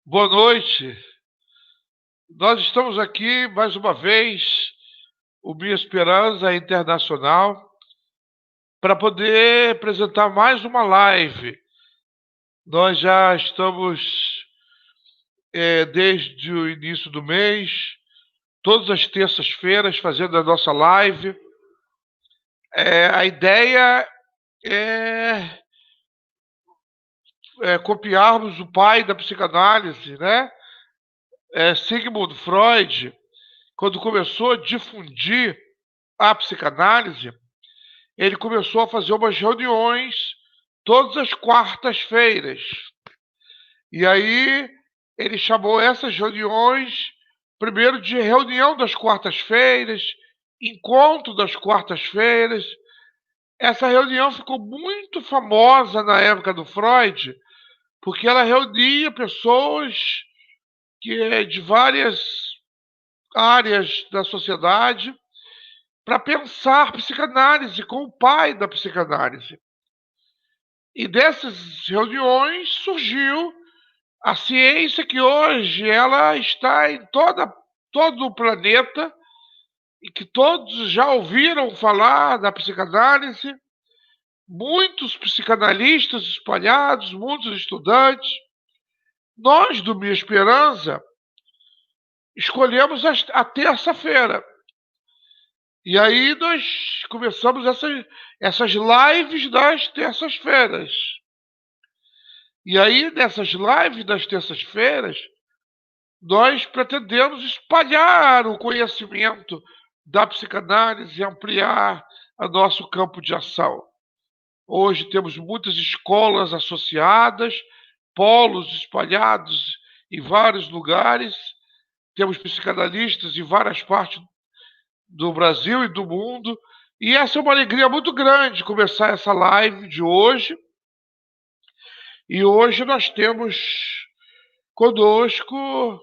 Boa noite. Nós estamos aqui mais uma vez, o Minha Esperança Internacional, para poder apresentar mais uma live. Nós já estamos, desde o início do mês, todas as terças-feiras, fazendo a nossa live. A ideia é, copiarmos o pai da psicanálise, né? Sigmund Freud, quando começou a difundir a psicanálise, ele começou a fazer umas reuniões todas as quartas-feiras. E aí ele chamou essas reuniões, primeiro de reunião das quartas-feiras, encontro das quartas-feiras. Essa reunião ficou muito famosa na época do Freud, porque ela reunia pessoas de várias áreas da sociedade para pensar psicanálise com o pai da psicanálise. E dessas reuniões surgiu a ciência que hoje ela está em todo o planeta e que todos já ouviram falar da psicanálise, muitos psicanalistas espalhados, muitos estudantes. Nós, do Minha Esperança, escolhemos a terça-feira. E aí nós começamos essas lives das terças-feiras. E aí, nessas lives das terças-feiras, nós pretendemos espalhar o conhecimento da psicanálise e ampliar o nosso campo de ação. Hoje temos muitas escolas associadas, polos espalhados em vários lugares, temos psicanalistas em várias partes do Brasil e do mundo, e essa é uma alegria muito grande começar essa live de hoje. E hoje nós temos conosco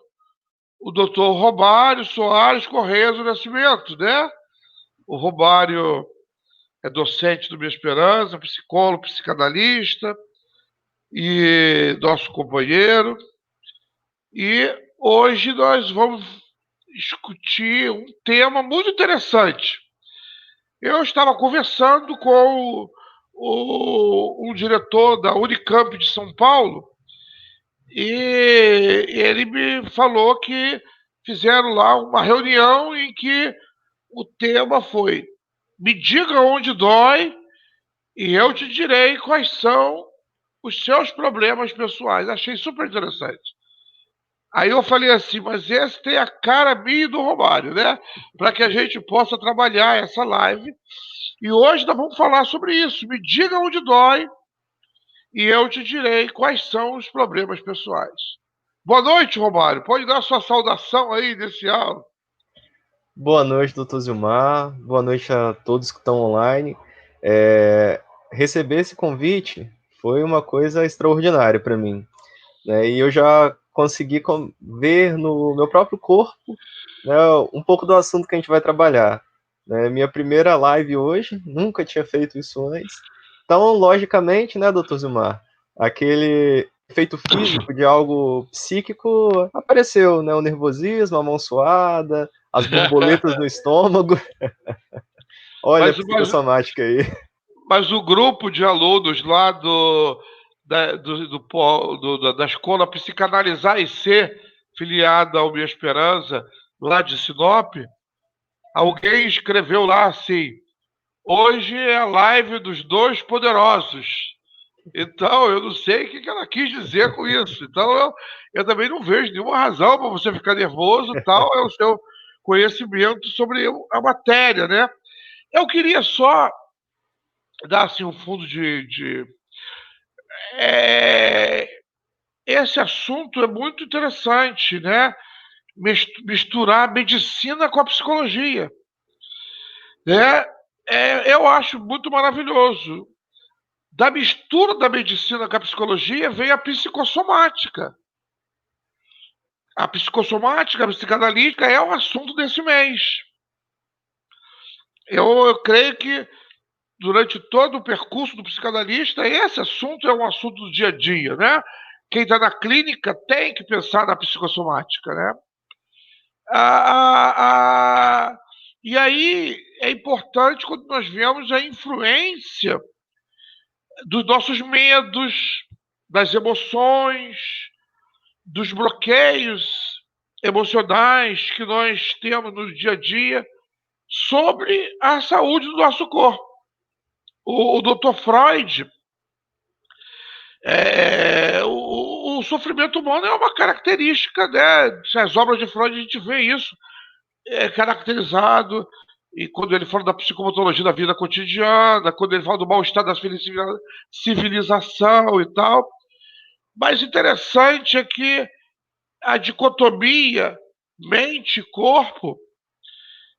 o doutor Robário Soares Correia do Nascimento, né? O Robário é docente do Minha Esperança, psicólogo, psicanalista e nosso companheiro. E hoje nós vamos discutir um tema muito interessante. Eu estava conversando com um diretor da Unicamp de São Paulo e ele me falou que fizeram lá uma reunião em que o tema foi: me diga onde dói e eu te direi quais são os seus problemas pessoais. Achei super interessante. Aí eu falei assim, mas esse tem a cara minha e do Romário, né? Para que a gente possa trabalhar essa live. E hoje nós vamos falar sobre isso. Me diga onde dói e eu te direi quais são os problemas pessoais. Boa noite, Romário. Pode dar sua saudação aí inicial. Boa noite, doutor Zilmar. Boa noite a todos que estão online. Receber esse convite foi uma coisa extraordinária para mim, né? E eu já consegui ver no meu próprio corpo, né, um pouco do assunto que a gente vai trabalhar. Né? Minha primeira live hoje, nunca tinha feito isso antes. Então, logicamente, né, doutor Zilmar, aquele efeito físico de algo psíquico apareceu, né? O nervosismo, a mão suada, as borboletas no estômago. Olha a mas, mas, psicossomática aí. mas o grupo de alunos lá da escola Psicanalizar e Ser, filiada ao Minha Esperança, lá de Sinop, alguém escreveu lá assim: hoje é a live dos dois poderosos. Então, eu não sei o que ela quis dizer com isso. Então, eu também não vejo nenhuma razão para você ficar nervoso. Tal é o seu conhecimento sobre a matéria, né? Eu queria só dar assim, um fundo é, esse assunto é muito interessante, né? Misturar a medicina com a psicologia, né? Eu acho muito maravilhoso. Da mistura da medicina com a psicologia vem a psicossomática. A psicossomática, a psicanalítica é o assunto desse mês. Eu creio que durante todo o percurso do psicanalista, esse assunto é um assunto do dia a dia, né? quem está na clínica tem que pensar na psicossomática, né? A, a, e aí é importante quando nós vemos a influência dos nossos medos, das emoções, dos bloqueios emocionais que nós temos no dia a dia sobre a saúde do nosso corpo. O Dr. Freud, o sofrimento humano é uma característica, né? Nas obras de Freud a gente vê isso caracterizado, e quando ele fala da psicopatologia da vida cotidiana, quando ele fala do mal-estar da civilização e tal. Mas interessante é que a dicotomia mente-corpo,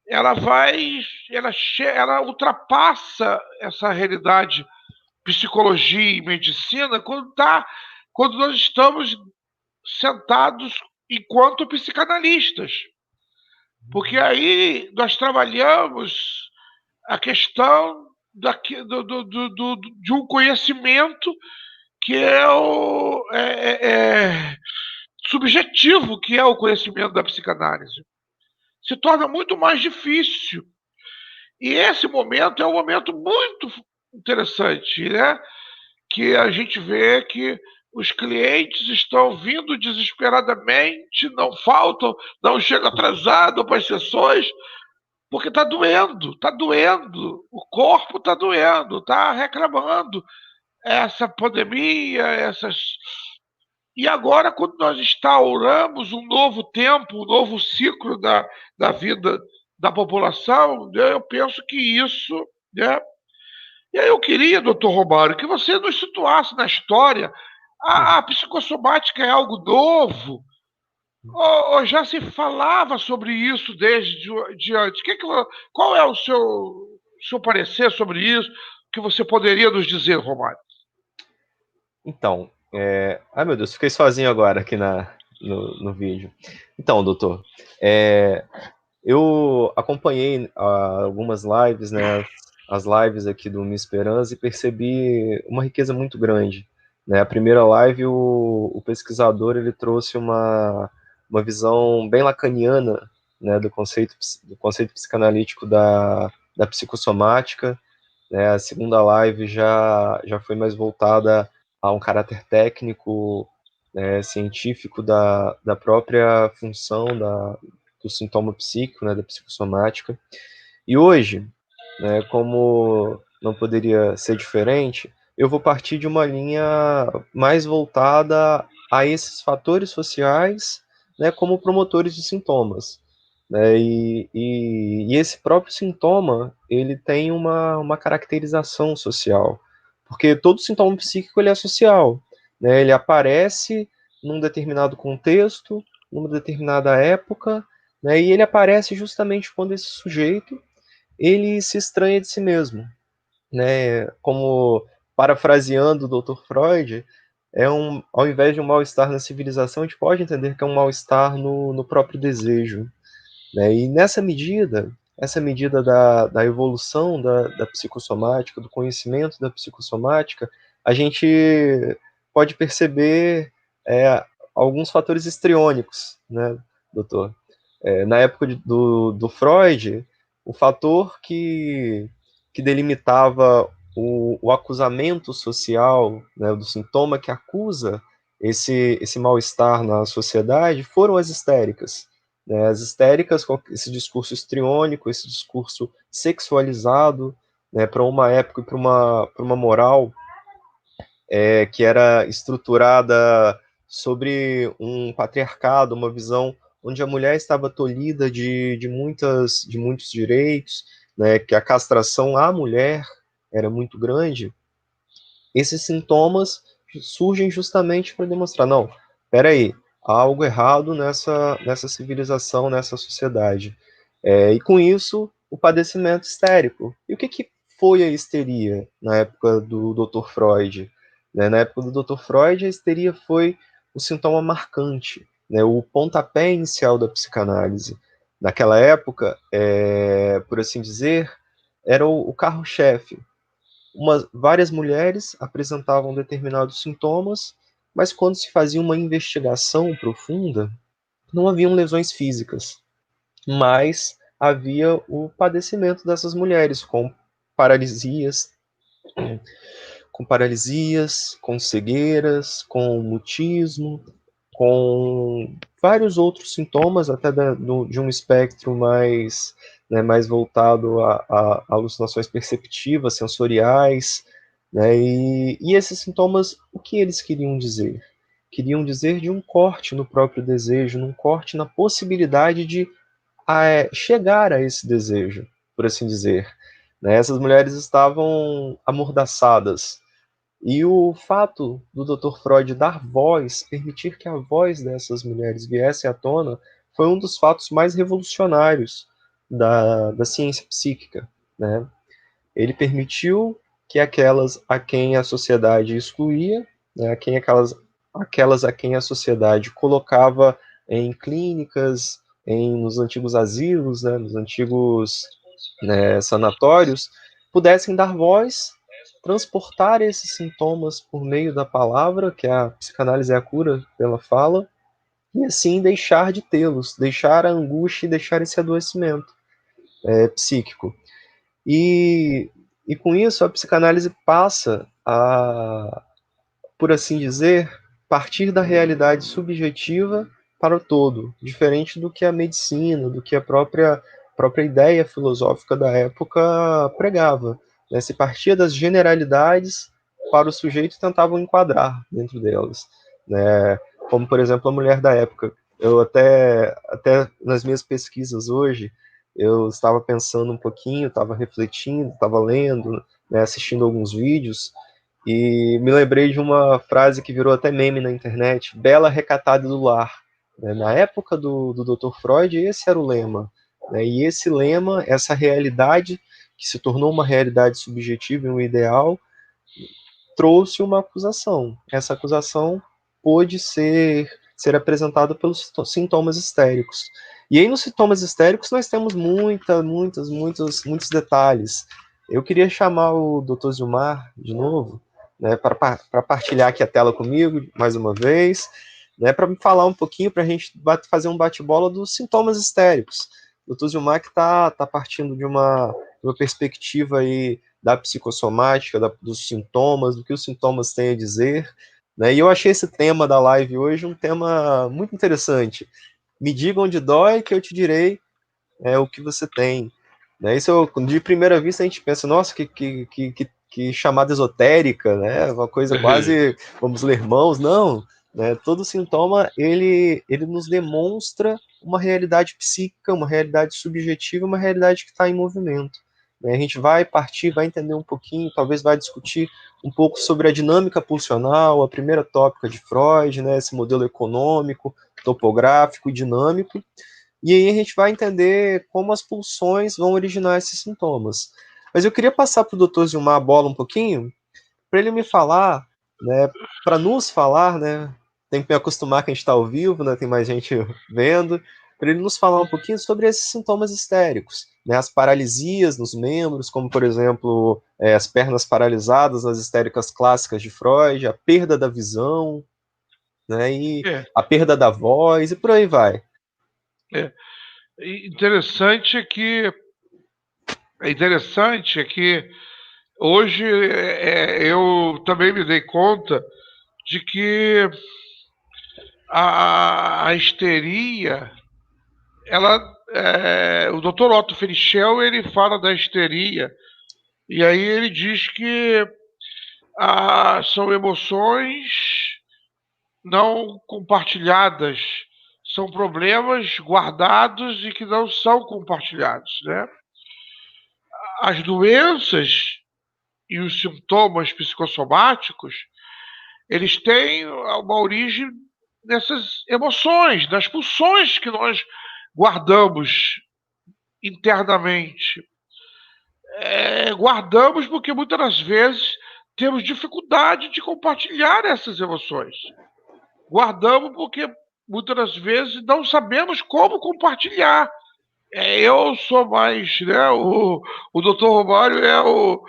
ela vai, ela ultrapassa essa realidade psicologia e medicina quando nós estamos sentados enquanto psicanalistas. Porque aí nós trabalhamos a questão de um conhecimento que é subjetivo, que é o conhecimento da psicanálise. Se torna muito mais difícil. E esse momento é um momento muito interessante, né? Que a gente vê que os clientes estão vindo desesperadamente, não faltam, não chegam atrasado para as sessões, porque está doendo, o corpo está doendo, está reclamando. Essa pandemia, E agora, quando nós instauramos um novo tempo, um novo ciclo da vida da população, né, eu penso que isso, né? E aí eu queria, doutor Romário, que você nos situasse na história. A psicossomática é algo novo? Ou já se falava sobre isso de antes? Qual é o seu parecer sobre isso que você poderia nos dizer, Romário? Então, ai meu Deus, fiquei sozinho agora aqui no vídeo. Então, doutor, eu acompanhei algumas lives, né, as lives aqui do Miss Esperança, e percebi uma riqueza muito grande. Né? A primeira live, o pesquisador ele trouxe uma visão bem lacaniana, né, do conceito psicanalítico da psicossomática. Né? A segunda live já foi mais voltada a um caráter técnico, né, científico da própria função do sintoma psíquico, né, da psicossomática. E hoje, né, como não poderia ser diferente, eu vou partir de uma linha mais voltada a esses fatores sociais, né, como promotores de sintomas. Né, e esse próprio sintoma, ele tem uma caracterização social, porque todo sintoma psíquico ele é social, né, ele aparece num determinado contexto, numa determinada época, né, e ele aparece justamente quando esse sujeito ele se estranha de si mesmo, né? Como parafraseando o Dr. Freud, ao invés de um mal-estar na civilização, a gente pode entender que é um mal-estar no próprio desejo, né? E essa medida da evolução da psicossomática, do conhecimento da psicossomática, a gente pode perceber alguns fatores histriônicos, né, doutor? Na época do Freud, o fator que delimitava o acusamento social, né, do sintoma que acusa esse mal-estar na sociedade foram as histéricas. Né, as histéricas com esse discurso histriônico, esse discurso sexualizado, né, para uma época e para uma moral que era estruturada sobre um patriarcado, uma visão onde a mulher estava tolhida de muitos direitos, né, que a castração à mulher era muito grande. Esses sintomas surgem justamente para demonstrar, não, peraí, há algo errado nessa civilização, nessa sociedade. E com isso, o padecimento histérico. E o que foi a histeria na época do Dr. Freud? Né? Na época do Dr. Freud, a histeria foi o sintoma marcante, né? O pontapé inicial da psicanálise. Naquela época, por assim dizer, era o carro-chefe. Várias mulheres apresentavam determinados sintomas, mas quando se fazia uma investigação profunda, não haviam lesões físicas, mas havia o padecimento dessas mulheres paralisias, com cegueiras, com mutismo, com vários outros sintomas, até de um espectro mais, né, mais voltado a alucinações perceptivas, sensoriais, né, e esses sintomas, o que eles queriam dizer? Queriam dizer de um corte no próprio desejo, num corte na possibilidade de chegar a esse desejo, por assim dizer. Né? Essas mulheres estavam amordaçadas, e o fato do Dr. Freud dar voz, permitir que a voz dessas mulheres viesse à tona, foi um dos fatos mais revolucionários da ciência psíquica. Né? Ele permitiu que aquelas a quem a sociedade excluía, né, aquelas a quem a sociedade colocava em clínicas, nos antigos asilos, né, nos antigos, né, sanatórios, pudessem dar voz, transportar esses sintomas por meio da palavra, que a psicanálise é a cura pela fala, e assim deixar de tê-los, deixar a angústia e deixar esse adoecimento psíquico. E, e com isso a psicanálise passa a, por assim dizer, partir da realidade subjetiva para o todo, diferente do que a medicina, do que a própria ideia filosófica da época pregava. Né? Se partia das generalidades para o sujeito e tentavam enquadrar dentro delas. Né? Como, por exemplo, a mulher da época. Eu até nas minhas pesquisas hoje, eu estava pensando um pouquinho, estava refletindo, estava lendo, né, assistindo alguns vídeos, e me lembrei de uma frase que virou até meme na internet: bela recatada do lar. Na época do Dr. Freud, esse era o lema. E esse lema, essa realidade, que se tornou uma realidade subjetiva e um ideal, trouxe uma acusação. Essa acusação pôde ser apresentada pelos sintomas histéricos. E aí, nos sintomas histéricos, nós temos muitos detalhes. Eu queria chamar o Dr. Zilmar de novo, né, para partilhar aqui a tela comigo, mais uma vez, né, para me falar um pouquinho, para a gente fazer um bate-bola dos sintomas histéricos. O Dr. Zilmar que está partindo de uma perspectiva aí da psicossomática, dos sintomas, do que os sintomas têm a dizer. Né? E eu achei esse tema da live hoje um tema muito interessante. Me diga onde dói, que eu te direi o que você tem. Né? Isso, de primeira vista, a gente pensa, nossa, que chamada esotérica, né? Uma coisa quase, vamos ler mãos, não. Né? Todo sintoma, ele nos demonstra uma realidade psíquica, uma realidade subjetiva, uma realidade que está em movimento. Né? A gente vai partir, vai entender um pouquinho, talvez vai discutir um pouco sobre a dinâmica pulsional, a primeira tópica de Freud, né? Esse modelo econômico, topográfico e dinâmico, e aí a gente vai entender como as pulsões vão originar esses sintomas. Mas eu queria passar para o Dr. Zilmar a bola um pouquinho, para ele me falar, né, para nos falar, né, tem que me acostumar que a gente está ao vivo, né, tem mais gente vendo, para ele nos falar um pouquinho sobre esses sintomas histéricos, né, as paralisias nos membros, como por exemplo, as pernas paralisadas nas histéricas clássicas de Freud, a perda da visão, né, e a perda da voz, e por aí vai. Interessante é que hoje eu também me dei conta de que a histeria, o Dr. Otto Ferichel, ele fala da histeria, e aí ele diz que são emoções não compartilhadas, são problemas guardados e que não são compartilhados, né? As doenças e os sintomas psicossomáticos, eles têm uma origem nessas emoções, nas pulsões que nós guardamos internamente. Guardamos porque muitas das vezes temos dificuldade de compartilhar essas emoções. Guardamos porque muitas das vezes não sabemos como compartilhar. Eu sou mais, né? O Dr. Romário é o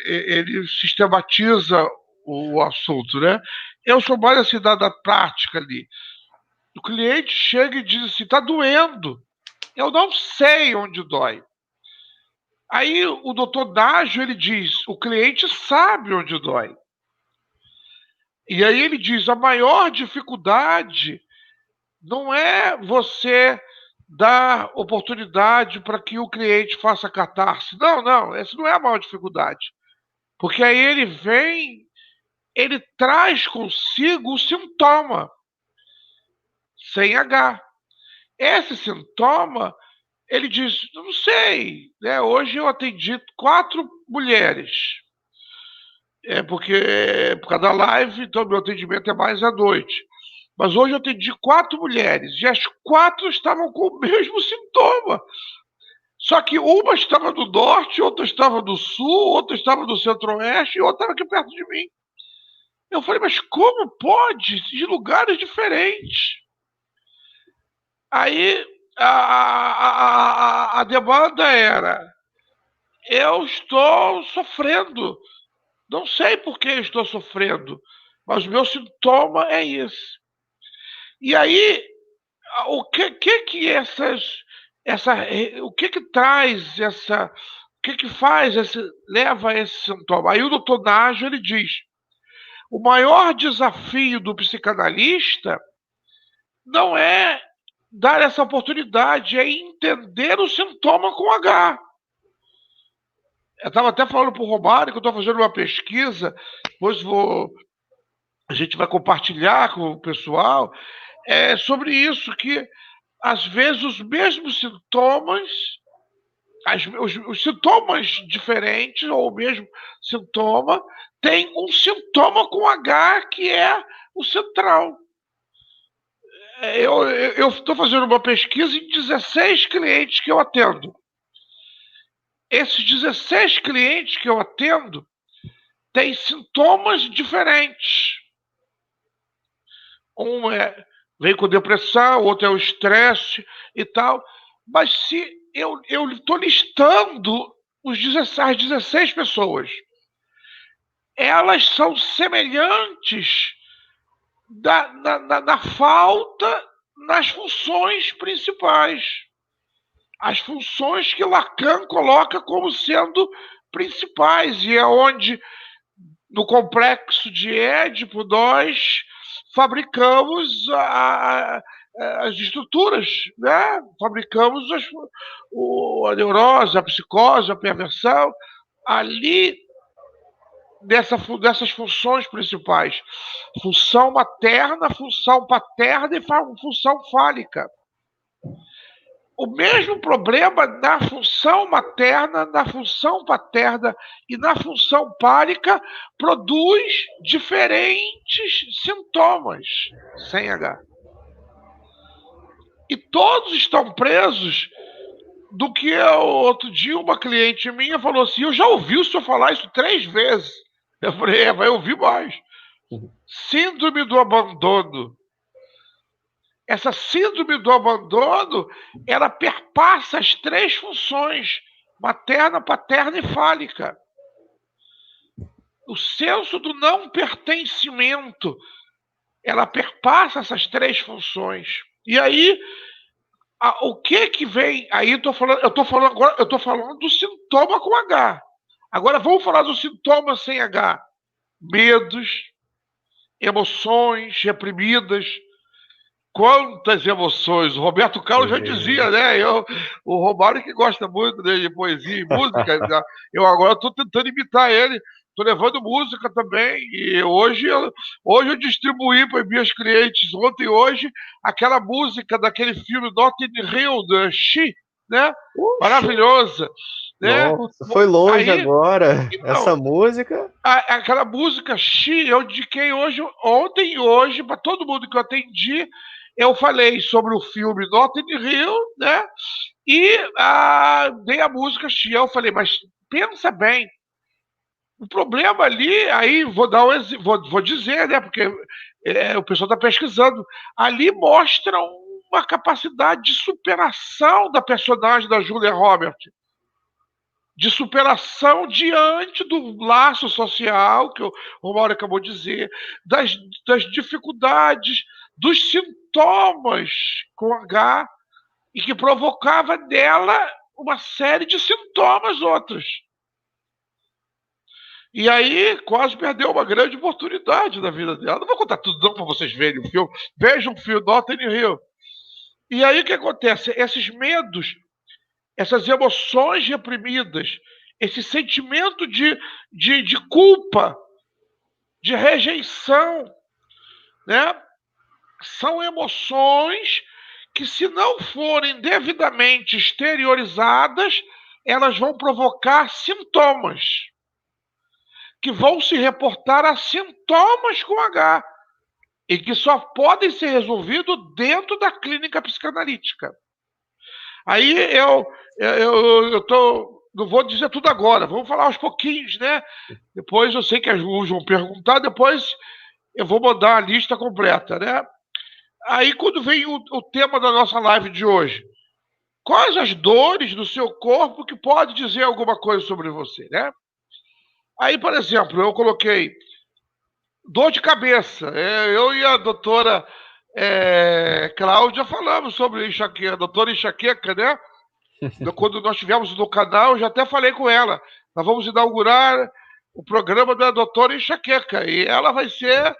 ele sistematiza o assunto, né? Eu sou mais assim da prática ali. O cliente chega e diz assim, tá doendo. Eu não sei onde dói. Aí o doutor Dágio, ele diz, o cliente sabe onde dói. E aí ele diz, a maior dificuldade não é você dar oportunidade para que o cliente faça catarse. Não, não, essa não é a maior dificuldade. Porque aí ele vem, ele traz consigo o sintoma, sem H. Esse sintoma, ele diz, não sei, né? Hoje eu atendi 4 mulheres. Por causa da live, então meu atendimento é mais à noite. Mas hoje eu atendi 4 mulheres e as 4 estavam com o mesmo sintoma. Só que uma estava do norte, outra estava do sul, outra estava do centro-oeste e outra estava aqui perto de mim. Eu falei, mas como pode? De lugares diferentes. Aí a demanda era: eu estou sofrendo. Não sei por que estou sofrendo, mas o meu sintoma é esse. E aí, o que o que traz essa, o que faz leva a esse sintoma? Aí o doutor Nágio, ele diz: o maior desafio do psicanalista não é dar essa oportunidade, é entender o sintoma com H. Eu estava até falando para o Romário que eu estou fazendo uma pesquisa, depois a gente vai compartilhar com o pessoal, sobre isso, que às vezes os mesmos sintomas, os sintomas diferentes, ou o mesmo sintoma, tem um sintoma com H que é o central. Eu estou fazendo uma pesquisa em 16 clientes que eu atendo. Esses 16 clientes que eu atendo têm sintomas diferentes. Um vem com depressão, outro é o estresse e tal. Mas se eu estou listando as 16 pessoas, elas são semelhantes na falta nas funções principais. As funções que Lacan coloca como sendo principais, e é onde, no complexo de Édipo, nós fabricamos as estruturas, né? Fabricamos a neurose, a psicose, a perversão, ali dessas funções principais. Função materna, função paterna e função fálica. O mesmo problema na função materna, na função paterna e na função pálica produz diferentes sintomas, sem H. E todos estão presos do que outro dia uma cliente minha falou assim, eu já ouvi o senhor falar isso 3 vezes. Eu falei, vai ouvir mais. Síndrome do abandono. Essa síndrome do abandono, ela perpassa as 3 funções, materna, paterna e fálica. O senso do não pertencimento, ela perpassa essas 3 funções. E aí, o que vem? Aí eu estou falando do sintoma com H. Agora vamos falar do sintoma sem H. Medos, emoções reprimidas. Quantas emoções! O Roberto Carlos já dizia, né? O Romário que gosta muito de poesia e música, eu agora estou tentando imitar ele, estou levando música também, e hoje eu distribuí para minhas clientes, ontem e hoje, aquela música daquele filme Notting Hill, da She, né? Maravilhosa. Né? Nossa, foi longe aí, agora, então, essa música. Aquela música She, eu indiquei ontem e hoje, para todo mundo que eu atendi. Eu falei sobre o filme Notting Hill, né? E dei a música She. Eu falei, mas pensa bem, o problema ali, aí vou dizer, né? Porque o pessoal está pesquisando. Ali mostra uma capacidade de superação da personagem da Julia Roberts. de superação diante do laço social, que o Romário acabou de dizer, das dificuldades, dos sintomas com H, e que provocava nela uma série de sintomas outros. E aí quase perdeu uma grande oportunidade na vida dela. Não vou contar tudo não para vocês verem o filme. Vejam o filme, Notting Hill. E aí o que acontece? Esses medos, essas emoções reprimidas, esse sentimento de culpa, de rejeição, né? São emoções que, se não forem devidamente exteriorizadas, elas vão provocar sintomas, que vão se reportar a sintomas com H, e que só podem ser resolvidos dentro da clínica psicanalítica. Aí eu tô, não vou dizer tudo agora, vamos falar aos pouquinhos, né? Depois eu sei que as luzes vão perguntar, depois eu vou mandar a lista completa, né? Aí quando vem o tema da nossa live de hoje, quais as dores do seu corpo que pode dizer alguma coisa sobre você, né? Aí, por exemplo, eu coloquei dor de cabeça. Eu e a doutora Cláudia falamos sobre enxaqueca, doutora enxaqueca, né? Quando nós tivemos no canal, eu já até falei com ela. Nós vamos inaugurar o programa da doutora enxaqueca. E ela vai ser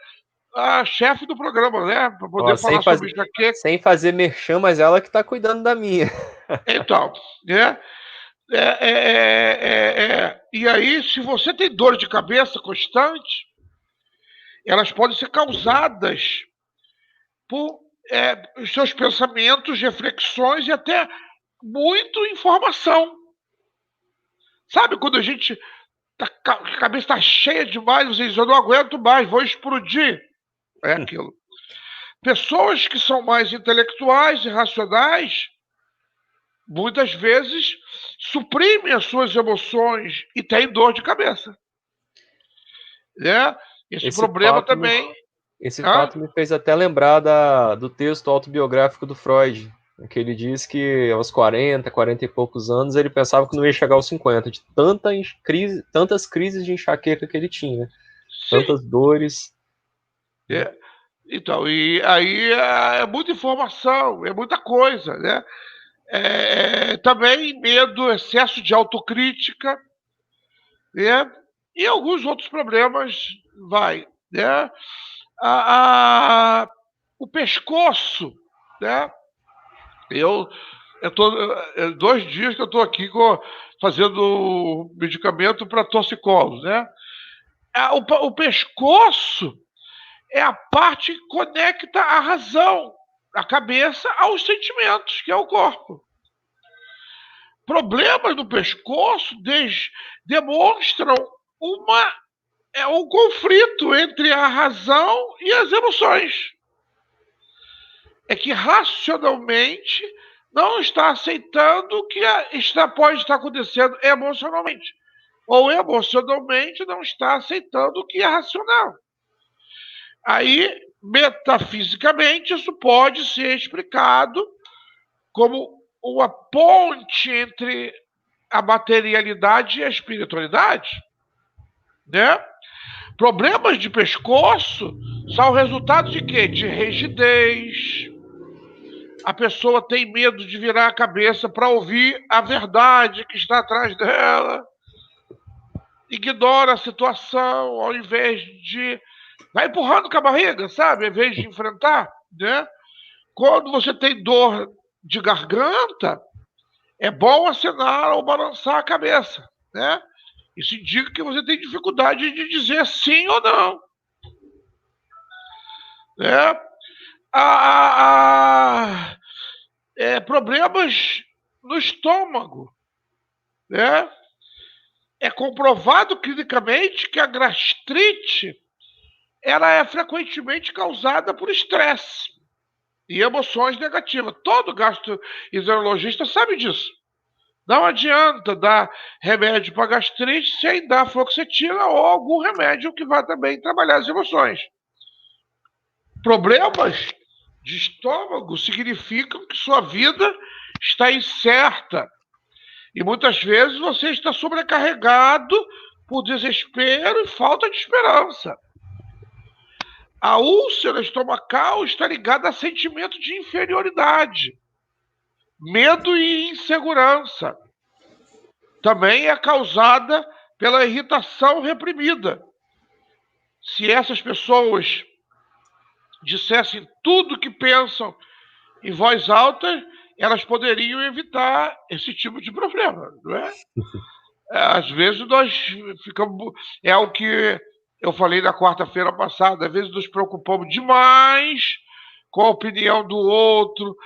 a chefe do programa, né? Para poder falar sobre enxaqueca. Sem fazer merchan, mas ela que está cuidando da minha. Então, né? E aí, se você tem dor de cabeça constante, elas podem ser causadas por os seus pensamentos, reflexões e até muito informação. Sabe quando a gente a cabeça está cheia demais, você diz, eu não aguento mais, vou explodir. É aquilo. Pessoas que são mais intelectuais e racionais, muitas vezes suprimem as suas emoções e têm dor de cabeça. Né? Esse problema também. Esse fato me fez até lembrar do texto autobiográfico do Freud, que ele diz que aos 40 e poucos anos, ele pensava que não ia chegar aos 50, de tantas crises de enxaqueca que ele tinha, tantas dores. Então, e aí é muita informação, é muita coisa, né? Também medo, excesso de autocrítica, né? E alguns outros problemas, né? O pescoço, né? Eu tô 2 dias que eu estou aqui fazendo medicamento para torcicolo, né? O pescoço é a parte que conecta a razão, a cabeça, aos sentimentos, que é o corpo. Problemas no pescoço demonstram um conflito entre a razão e as emoções. É que racionalmente não está aceitando o que pode estar acontecendo emocionalmente. Ou emocionalmente não está aceitando o que é racional. Aí, metafisicamente, isso pode ser explicado como uma ponte entre a materialidade e a espiritualidade, né? Problemas de pescoço são resultado de quê? De rigidez. A pessoa tem medo de virar a cabeça para ouvir a verdade que está atrás dela. Ignora a situação ao invés de... Vai empurrando com a barriga, sabe? Ao invés de enfrentar, né? Quando você tem dor de garganta, é bom acenar ou balançar a cabeça, né? Isso indica que você tem dificuldade de dizer sim ou não. Né? Problemas no estômago, né? É comprovado clinicamente que a gastrite ela é frequentemente causada por estresse e emoções negativas. Todo gastroenterologista sabe disso. Não adianta dar remédio para gastrite sem dar fluoxetina ou algum remédio que vá também trabalhar as emoções. Problemas de estômago significam que sua vida está incerta E muitas vezes você está sobrecarregado por desespero e falta de esperança. A úlcera estomacal está ligada a sentimento de inferioridade, medo e insegurança. Também é causada pela irritação reprimida. Se essas pessoas dissessem tudo o que pensam em voz alta, elas poderiam evitar esse tipo de problema, não é? Às vezes nós ficamos. É o que eu falei na quarta-feira passada, às vezes nos preocupamos demais com a opinião do outro,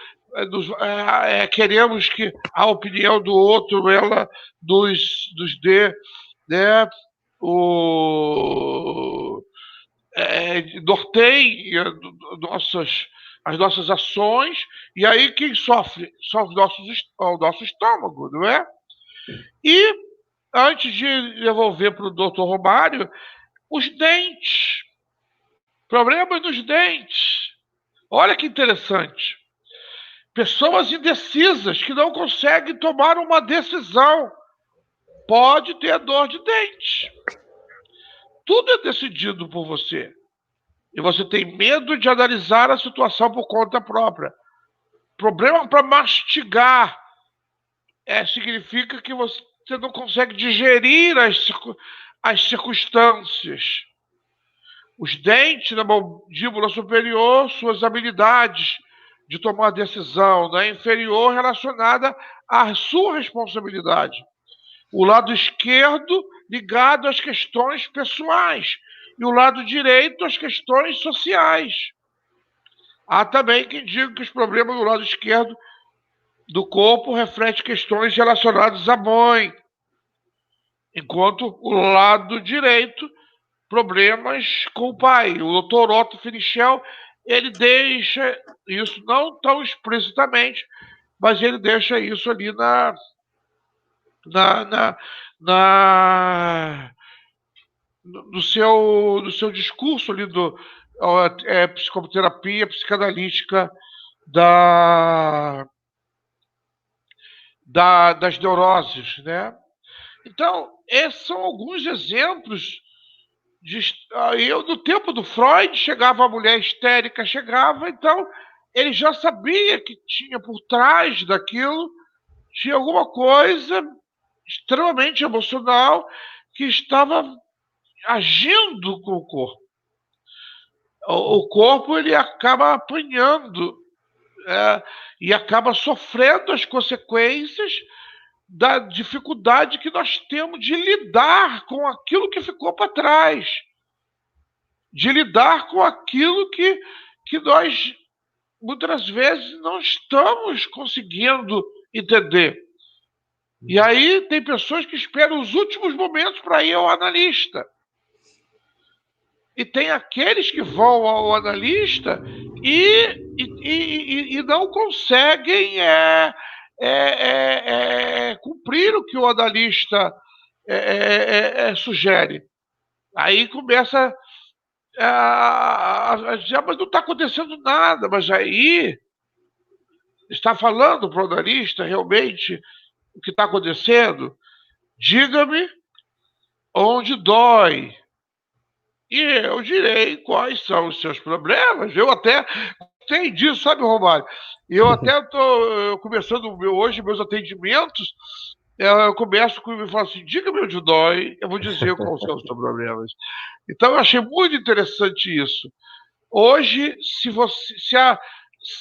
queremos que a opinião do outro ela nos dê, né, o, norteie as nossas ações, e aí quem sofre? São o nosso estômago, não é? E, antes de devolver para o doutor Romário, os dentes. Problemas nos dentes. Olha que interessante. Pessoas indecisas que não conseguem tomar uma decisão. Pode ter dor de dente. Tudo é decidido por você. E você tem medo de analisar a situação por conta própria. Problema para mastigar significa que você não consegue digerir as circunstâncias. Os dentes na mandíbula superior, suas habilidades de tomar decisão, na inferior relacionada à sua responsabilidade. O lado esquerdo ligado às questões pessoais e o lado direito às questões sociais. Há também quem diga que os problemas do lado esquerdo do corpo refletem questões relacionadas à mãe, enquanto o lado direito, problemas com o pai. O Dr. Otto Finichel, ele deixa isso não tão explicitamente, mas ele deixa isso ali no seu discurso ali psicoterapia psicanalítica das neuroses, né? Então, esses são alguns exemplos no tempo do Freud, chegava a mulher histérica, então ele já sabia que tinha por trás daquilo, tinha alguma coisa extremamente emocional que estava agindo com o corpo. O corpo ele acaba apanhando e acaba sofrendo as consequências da dificuldade que nós temos de lidar com aquilo que ficou para trás, de lidar com aquilo que nós muitas vezes não estamos conseguindo entender. E aí tem pessoas que esperam os últimos momentos para ir ao analista. E tem aqueles que vão ao analista e não conseguem cumprir o que o analista sugere. Aí começa a dizer, mas não está acontecendo nada. Mas aí está falando para o analista realmente o que está acontecendo? Diga-me onde dói. E eu direi quais são os seus problemas. Eu até gostei disso, sabe, Romário? Eu até estou começando hoje meus atendimentos. Eu começo com e falo assim: diga-me onde dói, eu vou dizer quais são os seus problemas. Então, eu achei muito interessante isso. Hoje,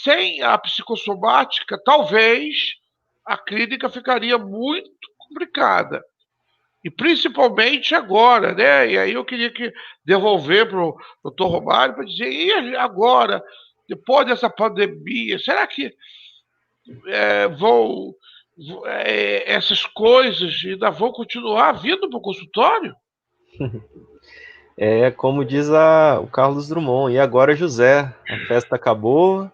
sem a psicossomática, talvez a clínica ficaria muito complicada. E principalmente agora, né? E aí eu queria devolver para o doutor Romário para dizer, e agora, depois dessa pandemia, será que essas coisas ainda vão continuar vindo para o consultório? É como diz o Carlos Drummond, e agora, José? A festa acabou,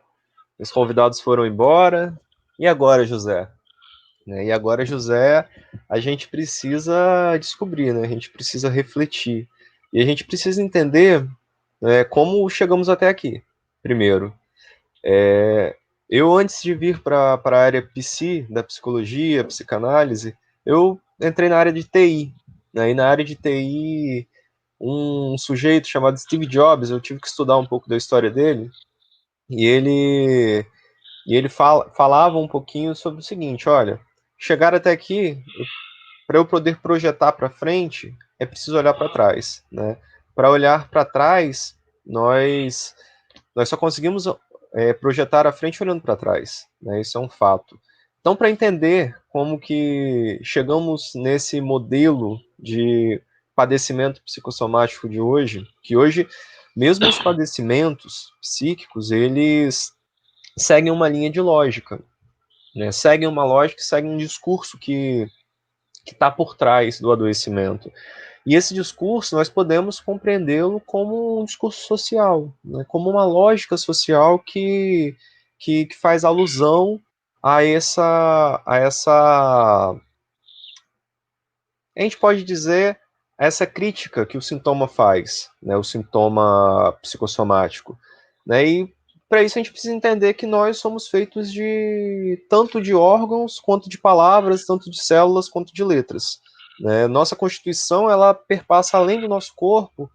os convidados foram embora, e agora, José? E agora, José, a gente precisa descobrir, né? A gente precisa refletir. E a gente precisa entender como chegamos até aqui, primeiro. Eu, antes de vir para a área da psicologia, psicanálise, eu entrei na área de TI, né? E na área de TI, um sujeito chamado Steve Jobs, eu tive que estudar um pouco da história dele, e ele falava um pouquinho sobre o seguinte: olha, chegar até aqui, para eu poder projetar para frente, é preciso olhar para trás, né? Para olhar para trás, nós só conseguimos projetar à frente olhando para trás, né? Isso é um fato. Então, para entender como que chegamos nesse modelo de padecimento psicossomático de hoje, que hoje, mesmo os padecimentos psíquicos, eles seguem uma linha de lógica, né? Seguem uma lógica, seguem um discurso que está por trás do adoecimento. E esse discurso nós podemos compreendê-lo como um discurso social, né? Como uma lógica social que faz alusão a essa, a gente pode dizer, essa crítica que o sintoma faz, né? O sintoma psicossomático, né? E para isso a gente precisa entender que nós somos feitos de tanto de órgãos quanto de palavras, tanto de células quanto de letras, né? Nossa constituição, ela perpassa além do nosso corpo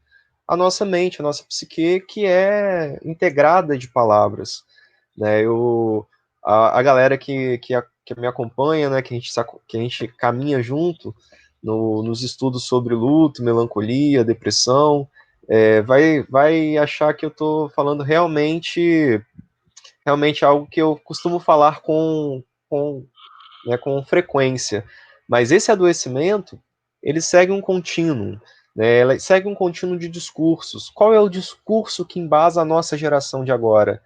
a nossa mente, a nossa psique, que é integrada de palavras, né? A galera que me acompanha, né? Que a gente caminha junto nos estudos sobre luto, melancolia, depressão, vai achar que eu estou falando realmente algo que eu costumo falar com frequência. Mas esse adoecimento, ele segue um contínuo, né? Ele segue um contínuo de discursos. Qual é o discurso que embasa a nossa geração de agora,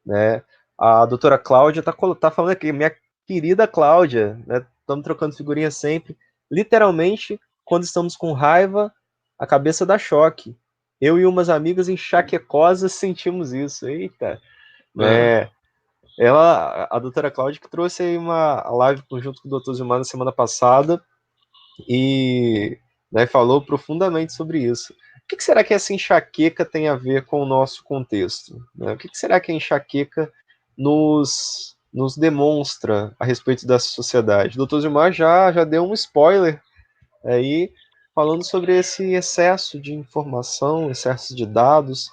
né? A doutora Cláudia tá falando aqui, minha querida Cláudia, né? Estamos trocando figurinha sempre. Literalmente, quando estamos com raiva, a cabeça dá choque. Eu e umas amigas enxaquecosas sentimos isso. Eita, É, né? A doutora Cláudia, que trouxe aí uma live junto com o doutor Zilmar na semana passada e, né, falou profundamente sobre isso. O que será que essa enxaqueca tem a ver com o nosso contexto, né? O que será que a enxaqueca nos demonstra a respeito dessa sociedade? O doutor Zilmar já deu um spoiler aí, falando sobre esse excesso de informação, excesso de dados.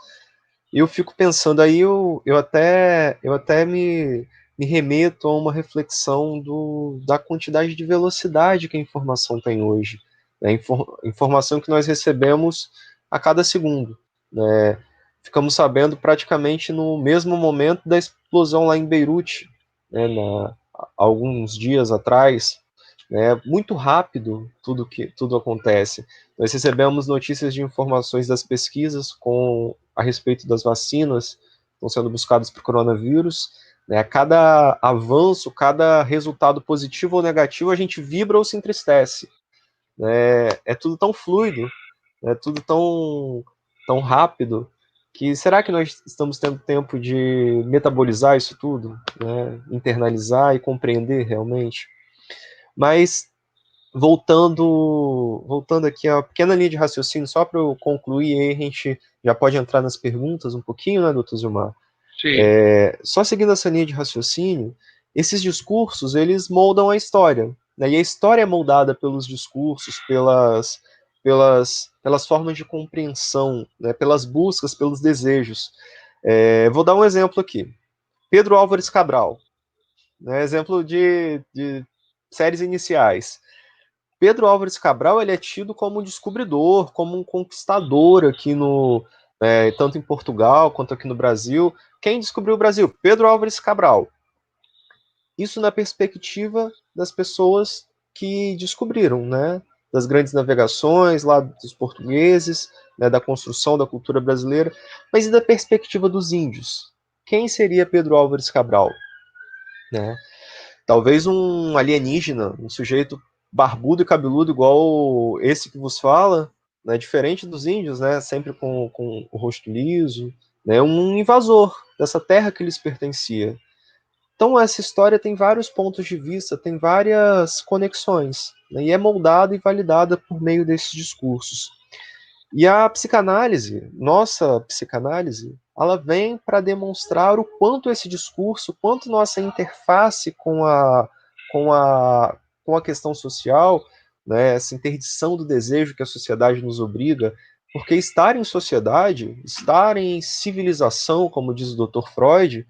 E eu fico pensando aí, eu até me remeto a uma reflexão da quantidade de velocidade que a informação tem hoje. Né? Informação que nós recebemos a cada segundo. Né? Ficamos sabendo praticamente no mesmo momento da explosão lá em Beirute, né? Alguns dias atrás. É muito rápido tudo acontece. Nós recebemos notícias de informações das pesquisas a respeito das vacinas que estão sendo buscadas para o coronavírus. Né? Cada avanço, cada resultado positivo ou negativo, a gente vibra ou se entristece. Né? É tudo tão fluido, é tudo tão rápido, que será que nós estamos tendo tempo de metabolizar isso tudo, né? Internalizar e compreender realmente? Mas voltando aqui a uma pequena linha de raciocínio, só para eu concluir, aí a gente já pode entrar nas perguntas um pouquinho, né, doutor Zilmar? sim. Só seguindo essa linha de raciocínio, esses discursos, eles moldam a história, né? E a história é moldada pelos discursos, pelas formas de compreensão, né? Pelas buscas, pelos desejos. Vou dar um exemplo aqui. Pedro Álvares Cabral, né? Exemplo de séries iniciais. Pedro Álvares Cabral, ele é tido como um descobridor, como um conquistador aqui tanto em Portugal quanto aqui no Brasil. Quem descobriu o Brasil? Pedro Álvares Cabral. Isso na perspectiva das pessoas que descobriram, né? Das grandes navegações lá dos portugueses, né? Da construção da cultura brasileira, mas e da perspectiva dos índios? Quem seria Pedro Álvares Cabral? Né? Talvez um alienígena, um sujeito barbudo e cabeludo igual esse que vos fala, né, diferente dos índios, né, sempre com o rosto liso, né, um invasor dessa terra que lhes pertencia. Então essa história tem vários pontos de vista, tem várias conexões, né, e é moldada e validada por meio desses discursos. E a psicanálise, nossa psicanálise, ela vem para demonstrar o quanto esse discurso, quanto nossa interface com a com a questão social, né, essa interdição do desejo que a sociedade nos obriga, porque estar em sociedade, estar em civilização, como diz o Dr. Freud,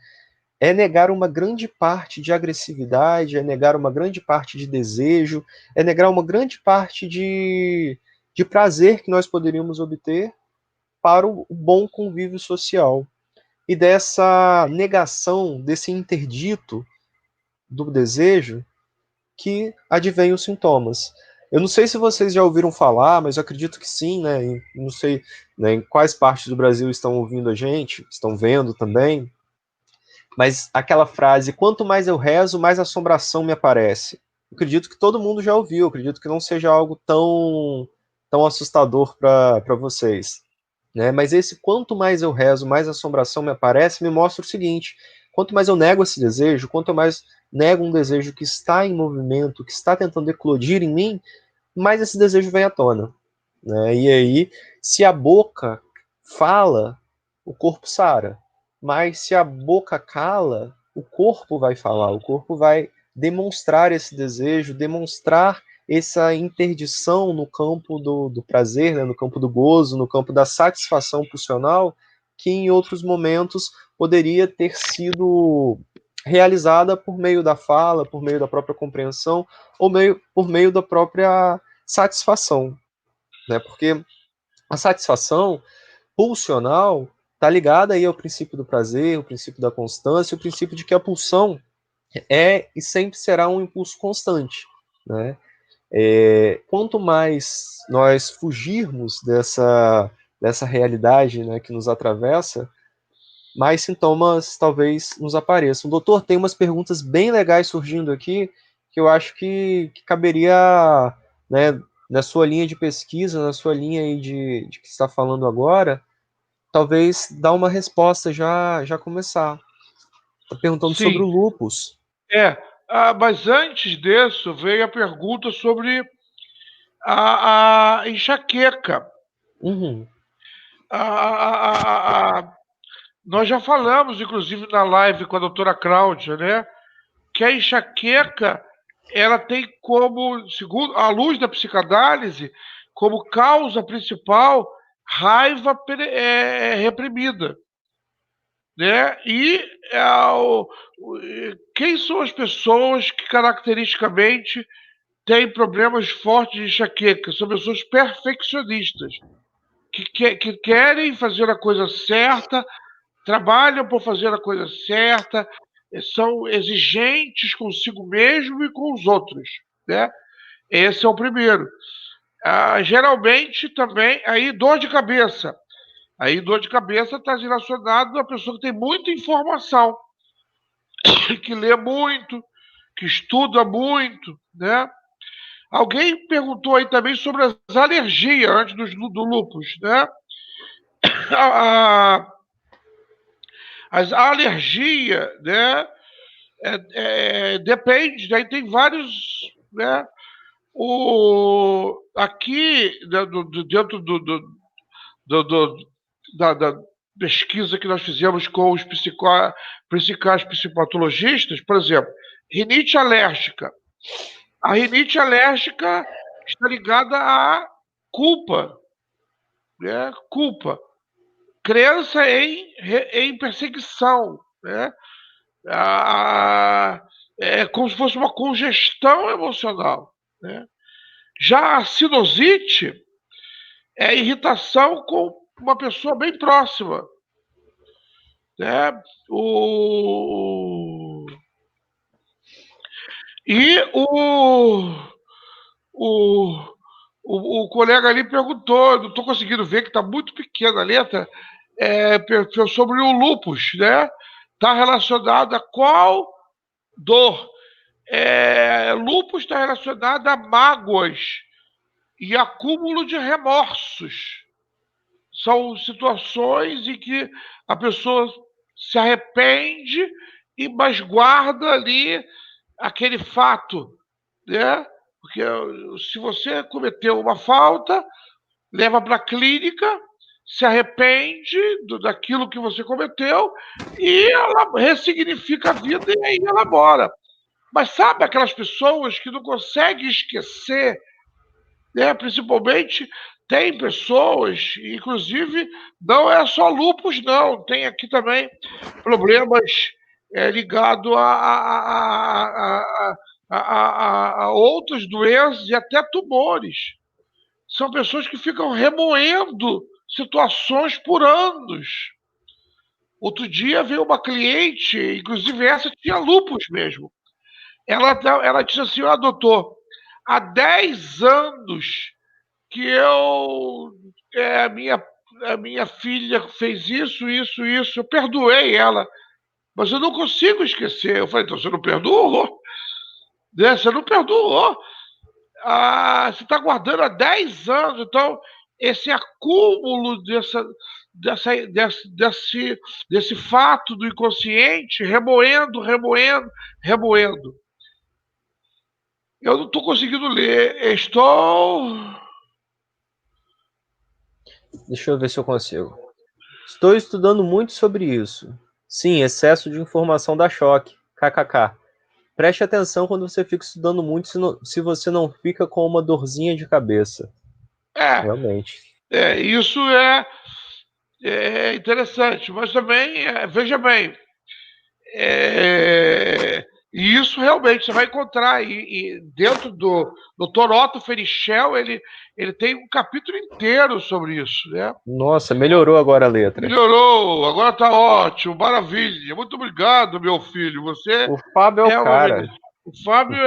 é negar uma grande parte de agressividade, é negar uma grande parte de desejo, é negar uma grande parte de prazer que nós poderíamos obter para o bom convívio social. E dessa negação, desse interdito do desejo, que advém os sintomas. Eu não sei se vocês já ouviram falar, mas eu acredito que sim, né? Não sei, né, em quais partes do Brasil estão ouvindo a gente, estão vendo também, mas aquela frase, quanto mais eu rezo, mais assombração me aparece. Eu acredito que todo mundo já ouviu, eu acredito que não seja algo tão assustador para vocês. Né? Mas esse quanto mais eu rezo, mais assombração me aparece, me mostra o seguinte: quanto mais eu nego esse desejo, quanto mais nego um desejo que está em movimento, que está tentando eclodir em mim, mais esse desejo vem à tona. Né? E aí, se a boca fala, o corpo sara. Mas se a boca cala, o corpo vai falar, o corpo vai demonstrar esse desejo, demonstrar essa interdição no campo do prazer, né, no campo do gozo, no campo da satisfação pulsional, que em outros momentos poderia ter sido realizada por meio da fala, por meio da própria compreensão, ou por meio da própria satisfação. Né? Porque a satisfação pulsional está ligada aí ao princípio do prazer, o princípio da constância, o princípio de que a pulsão é e sempre será um impulso constante. Né? Quanto mais nós fugirmos dessa realidade, né, que nos atravessa, mais sintomas talvez nos apareçam. Doutor, tem umas perguntas bem legais surgindo aqui que eu acho que caberia, né, na sua linha de pesquisa, na sua linha aí de que está falando agora, talvez dar uma resposta já começar. Está perguntando sobre Sim, o lúpus. mas antes disso veio a pergunta sobre a enxaqueca. Uhum. Nós já falamos, inclusive, na live com a doutora Cláudia, né, que a enxaqueca ela tem como, segundo a luz da psicanálise, como causa principal raiva reprimida. Né? E quem são as pessoas que caracteristicamente têm problemas fortes de enxaqueca? São pessoas perfeccionistas, que querem fazer a coisa certa, trabalham por fazer a coisa certa, são exigentes consigo mesmo e com os outros. Né? Esse é o primeiro. Geralmente também, aí dor de cabeça. Aí dor de cabeça está relacionado a pessoa que tem muita informação, que lê muito, que estuda muito, né? Alguém perguntou aí também sobre as alergias antes do lúpus, né? A, as alergias, né? Depende, aí tem vários, né? Aqui, né, dentro da pesquisa que nós fizemos com os principais psicopatologistas, por exemplo, rinite alérgica. A rinite alérgica está ligada à culpa, né? Culpa. Crença em perseguição, né? É como se fosse uma congestão emocional, né? Já a sinusite é irritação com uma pessoa bem próxima, né? O... E o, o colega ali perguntou, não estou conseguindo ver, que está muito pequena a letra, sobre o lúpus, né? Está relacionado a qual dor? Lúpus está relacionado a mágoas e acúmulo de remorsos. São situações em que a pessoa se arrepende mas guarda ali aquele fato, né? Porque se você cometeu uma falta, leva para a clínica, se arrepende daquilo que você cometeu e ela ressignifica a vida e aí elabora. Mas sabe aquelas pessoas que não conseguem esquecer, né? Principalmente tem pessoas, inclusive não é só lúpus, não, tem aqui também problemas ligados a outras doenças e até tumores. São pessoas que ficam remoendo situações por anos. Outro dia veio uma cliente, inclusive essa tinha lúpus mesmo. Ela disse assim: ó, doutor, há 10 anos que a minha filha fez isso, isso, isso. Eu perdoei ela, mas eu não consigo esquecer. Eu falei: então você não perdoou? Né? Você não perdoou. Você está guardando há 10 anos. Então, esse acúmulo desse fato do inconsciente, remoendo, remoendo, remoendo. Eu não estou conseguindo ler. Deixa eu ver se eu consigo. Estou estudando muito sobre isso. Sim, excesso de informação dá choque. KKK. Preste atenção quando você fica estudando muito, se você não fica com uma dorzinha de cabeça. Realmente. Isso é interessante, mas também, veja bem, e isso realmente você vai encontrar e dentro do Dr. Otto Ferichel, ele tem um capítulo inteiro sobre isso, né? Nossa, melhorou agora a letra. Melhorou, agora está ótimo, maravilha. Muito obrigado, meu filho. Você O Fábio é o uma cara. beleza. O Fábio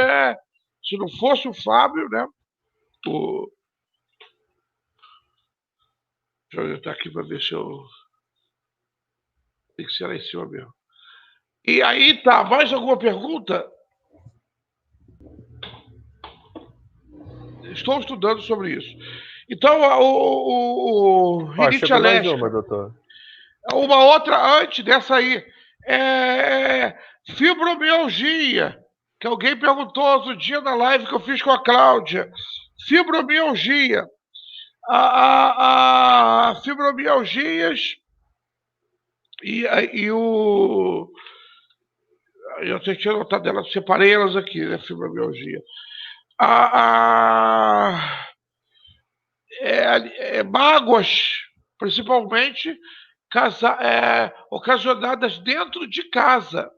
se não fosse o Fábio, né? Deixa eu olhar aqui para ver se eu. Tem que ser lá em cima mesmo. E aí tá, mais alguma pergunta? Estou estudando sobre isso. Então, o rinite Chegou mais alérgica. uma, doutor. Uma outra antes dessa aí. Fibromialgia, que alguém perguntou outro dia na live que eu fiz com a Cláudia. Fibromialgia. A fibromialgias e o. Eu tenho que anotar dela, separei elas aqui, né? Fibromialgia. Mágoas, principalmente ocasionadas dentro de casa,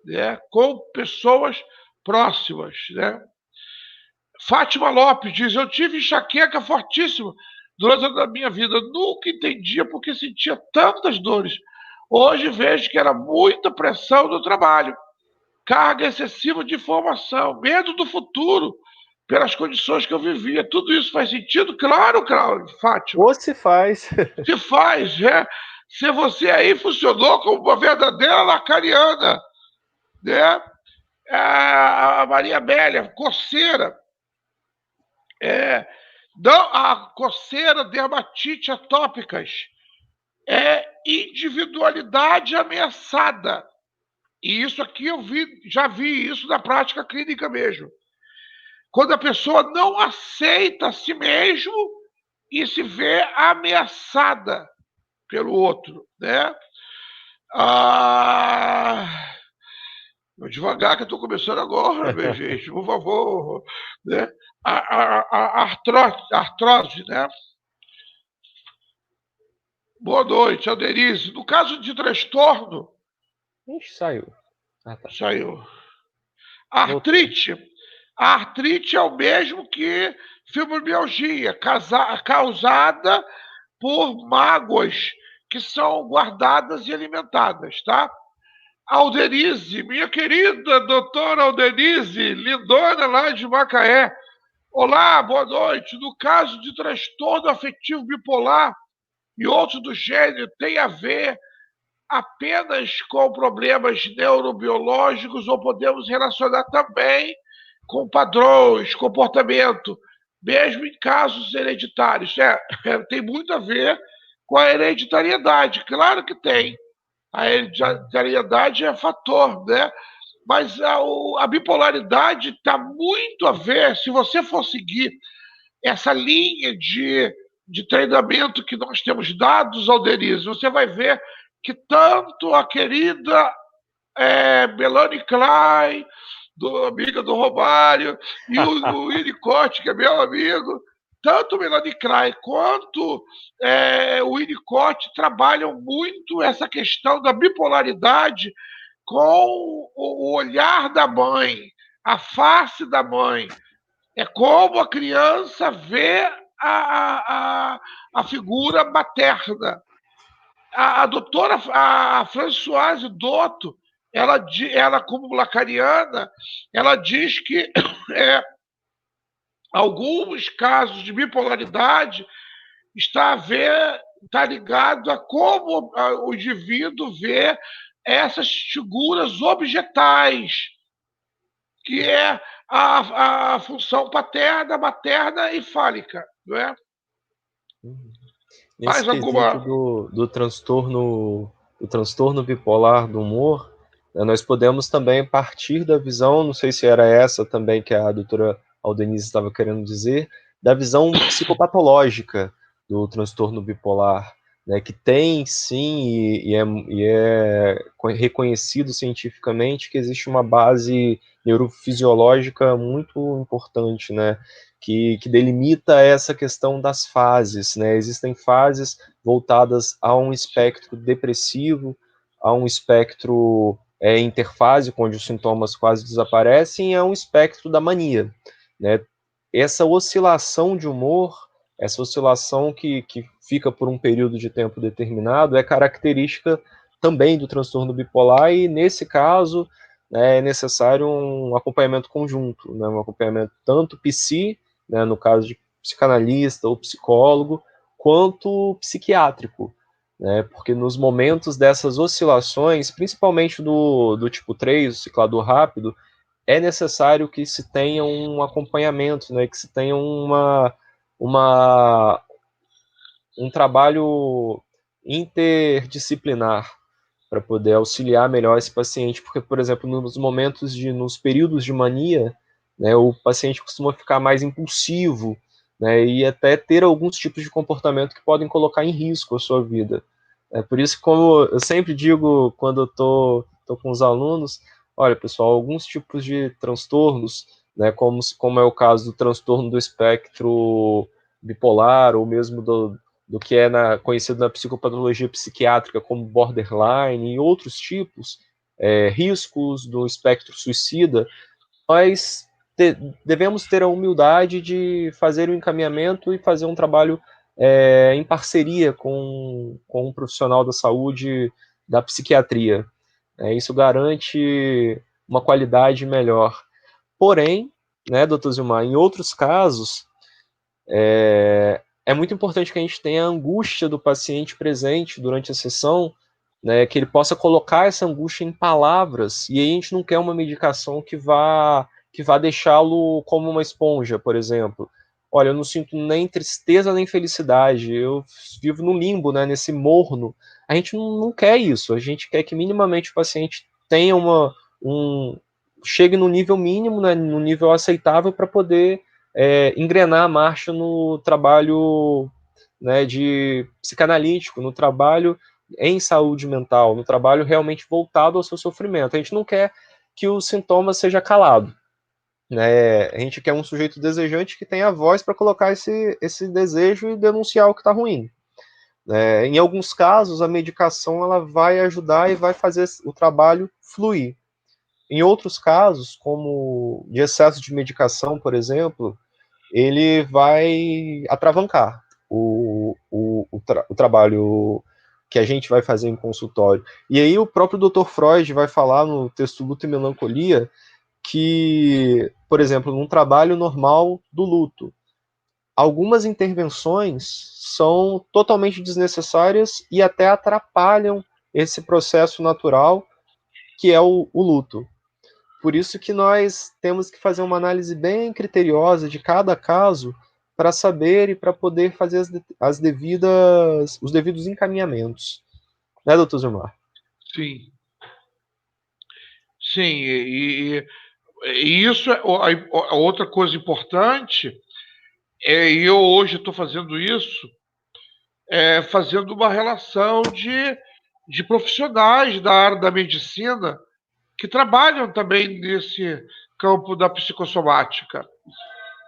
né? Com pessoas próximas, né? Fátima Lopes diz: eu tive enxaqueca fortíssima durante a minha vida. Nunca entendia porque sentia tantas dores. Hoje vejo que era muita pressão no trabalho, carga excessiva de informação, medo do futuro, pelas condições que eu vivia. Tudo isso faz sentido? Claro, Fátima. Ou se faz. Se faz, né? Se você aí funcionou como uma verdadeira lacaniana, né? A Maria Amélia, coceira. Não, a coceira, dermatite atópicas. Individualidade ameaçada. E isso aqui já vi isso na prática clínica mesmo. Quando a pessoa não aceita a si mesmo e se vê ameaçada pelo outro, né? Devagar que eu estou começando agora, minha gente, por favor. Né? A artrose, né? Boa noite, Aldenise. No caso de transtorno. Ixi, saiu. Tá. Saiu. Artrite. A artrite é o mesmo que fibromialgia, causada por mágoas que são guardadas e alimentadas, tá? Aldenise, minha querida doutora Aldenise, lindona lá de Macaé. Olá, boa noite. No caso de transtorno afetivo bipolar e outros do gênero, tem a ver apenas com problemas neurobiológicos ou podemos relacionar também com padrões, comportamento, mesmo em casos hereditários? Tem muito a ver com a hereditariedade, claro que tem. A hereditariedade é fator, né? Mas a bipolaridade está muito a ver, se você for seguir essa linha de treinamento que nós temos dados ao Denise, você vai ver que tanto a querida Melanie Klein, amiga do Romário, e o Winnicott, que é meu amigo. Tanto o Melanie Klein quanto o Winnicott trabalham muito essa questão da bipolaridade com o olhar da mãe, a face da mãe. É como a criança vê a figura materna. A doutora a Françoise Dotto, ela, como lacaniana, ela diz que alguns casos de bipolaridade está ligado a como o indivíduo vê essas figuras objetais, que é a função paterna, materna e fálica, não é? Nesse Mais quesito alguma? do transtorno bipolar do humor, né, nós podemos também partir da visão, não sei se era essa também que a doutora Aldenise estava querendo dizer, da visão psicopatológica do transtorno bipolar, né, que tem sim e é reconhecido cientificamente que existe uma base neurofisiológica muito importante, né, que delimita essa questão das fases, né? Existem fases voltadas a um espectro depressivo, a um espectro interfásico, onde os sintomas quase desaparecem, e a um espectro da mania, né? Essa oscilação de humor, essa oscilação que fica por um período de tempo determinado, é característica também do transtorno bipolar, e nesse caso, né, é necessário um acompanhamento conjunto, né, um acompanhamento tanto psi, né, no caso de psicanalista ou psicólogo, quanto psiquiátrico, né, porque nos momentos dessas oscilações, principalmente do tipo 3, o ciclador rápido, é necessário que se tenha um acompanhamento, né, que se tenha uma, um trabalho interdisciplinar para poder auxiliar melhor esse paciente, porque, por exemplo, nos períodos de mania, né, o paciente costuma ficar mais impulsivo, né, e até ter alguns tipos de comportamento que podem colocar em risco a sua vida. É por isso que, como eu sempre digo quando eu tô com os alunos, olha, pessoal, alguns tipos de transtornos, né, como é o caso do transtorno do espectro bipolar, ou mesmo do que é conhecido na psicopatologia psiquiátrica como borderline e outros tipos, riscos do espectro suicida, nós devemos ter a humildade de fazer o encaminhamento e fazer um trabalho em parceria com um profissional da saúde da psiquiatria. Isso garante uma qualidade melhor. Porém, né, doutor Zilmar, em outros casos, é muito importante que a gente tenha a angústia do paciente presente durante a sessão, né, que ele possa colocar essa angústia em palavras, e aí a gente não quer uma medicação que vá deixá-lo como uma esponja, por exemplo. Olha, eu não sinto nem tristeza nem felicidade, eu vivo no limbo, né, nesse morno. A gente não quer isso, a gente quer que minimamente o paciente tenha chegue no nível mínimo, né, no nível aceitável para poder engrenar a marcha no trabalho, né, de psicanalítico, no trabalho em saúde mental, no trabalho realmente voltado ao seu sofrimento. A gente não quer que o sintoma seja calado, né? A gente quer um sujeito desejante que tenha voz para colocar esse desejo e denunciar o que está ruim. Em alguns casos, a medicação ela vai ajudar e vai fazer o trabalho fluir. Em outros casos, como de excesso de medicação, por exemplo, ele vai atravancar o trabalho que a gente vai fazer em consultório. E aí o próprio Dr. Freud vai falar no texto Luto e Melancolia que, por exemplo, num trabalho normal do luto, algumas intervenções são totalmente desnecessárias e até atrapalham esse processo natural que é o luto. Por isso que nós temos que fazer uma análise bem criteriosa de cada caso para saber e para poder fazer os devidos encaminhamentos. Né, doutor Zilmar? Sim, sim. E isso é a outra coisa importante. E eu hoje estou fazendo isso, fazendo uma relação de profissionais da área da medicina que trabalham também campo da psicossomática.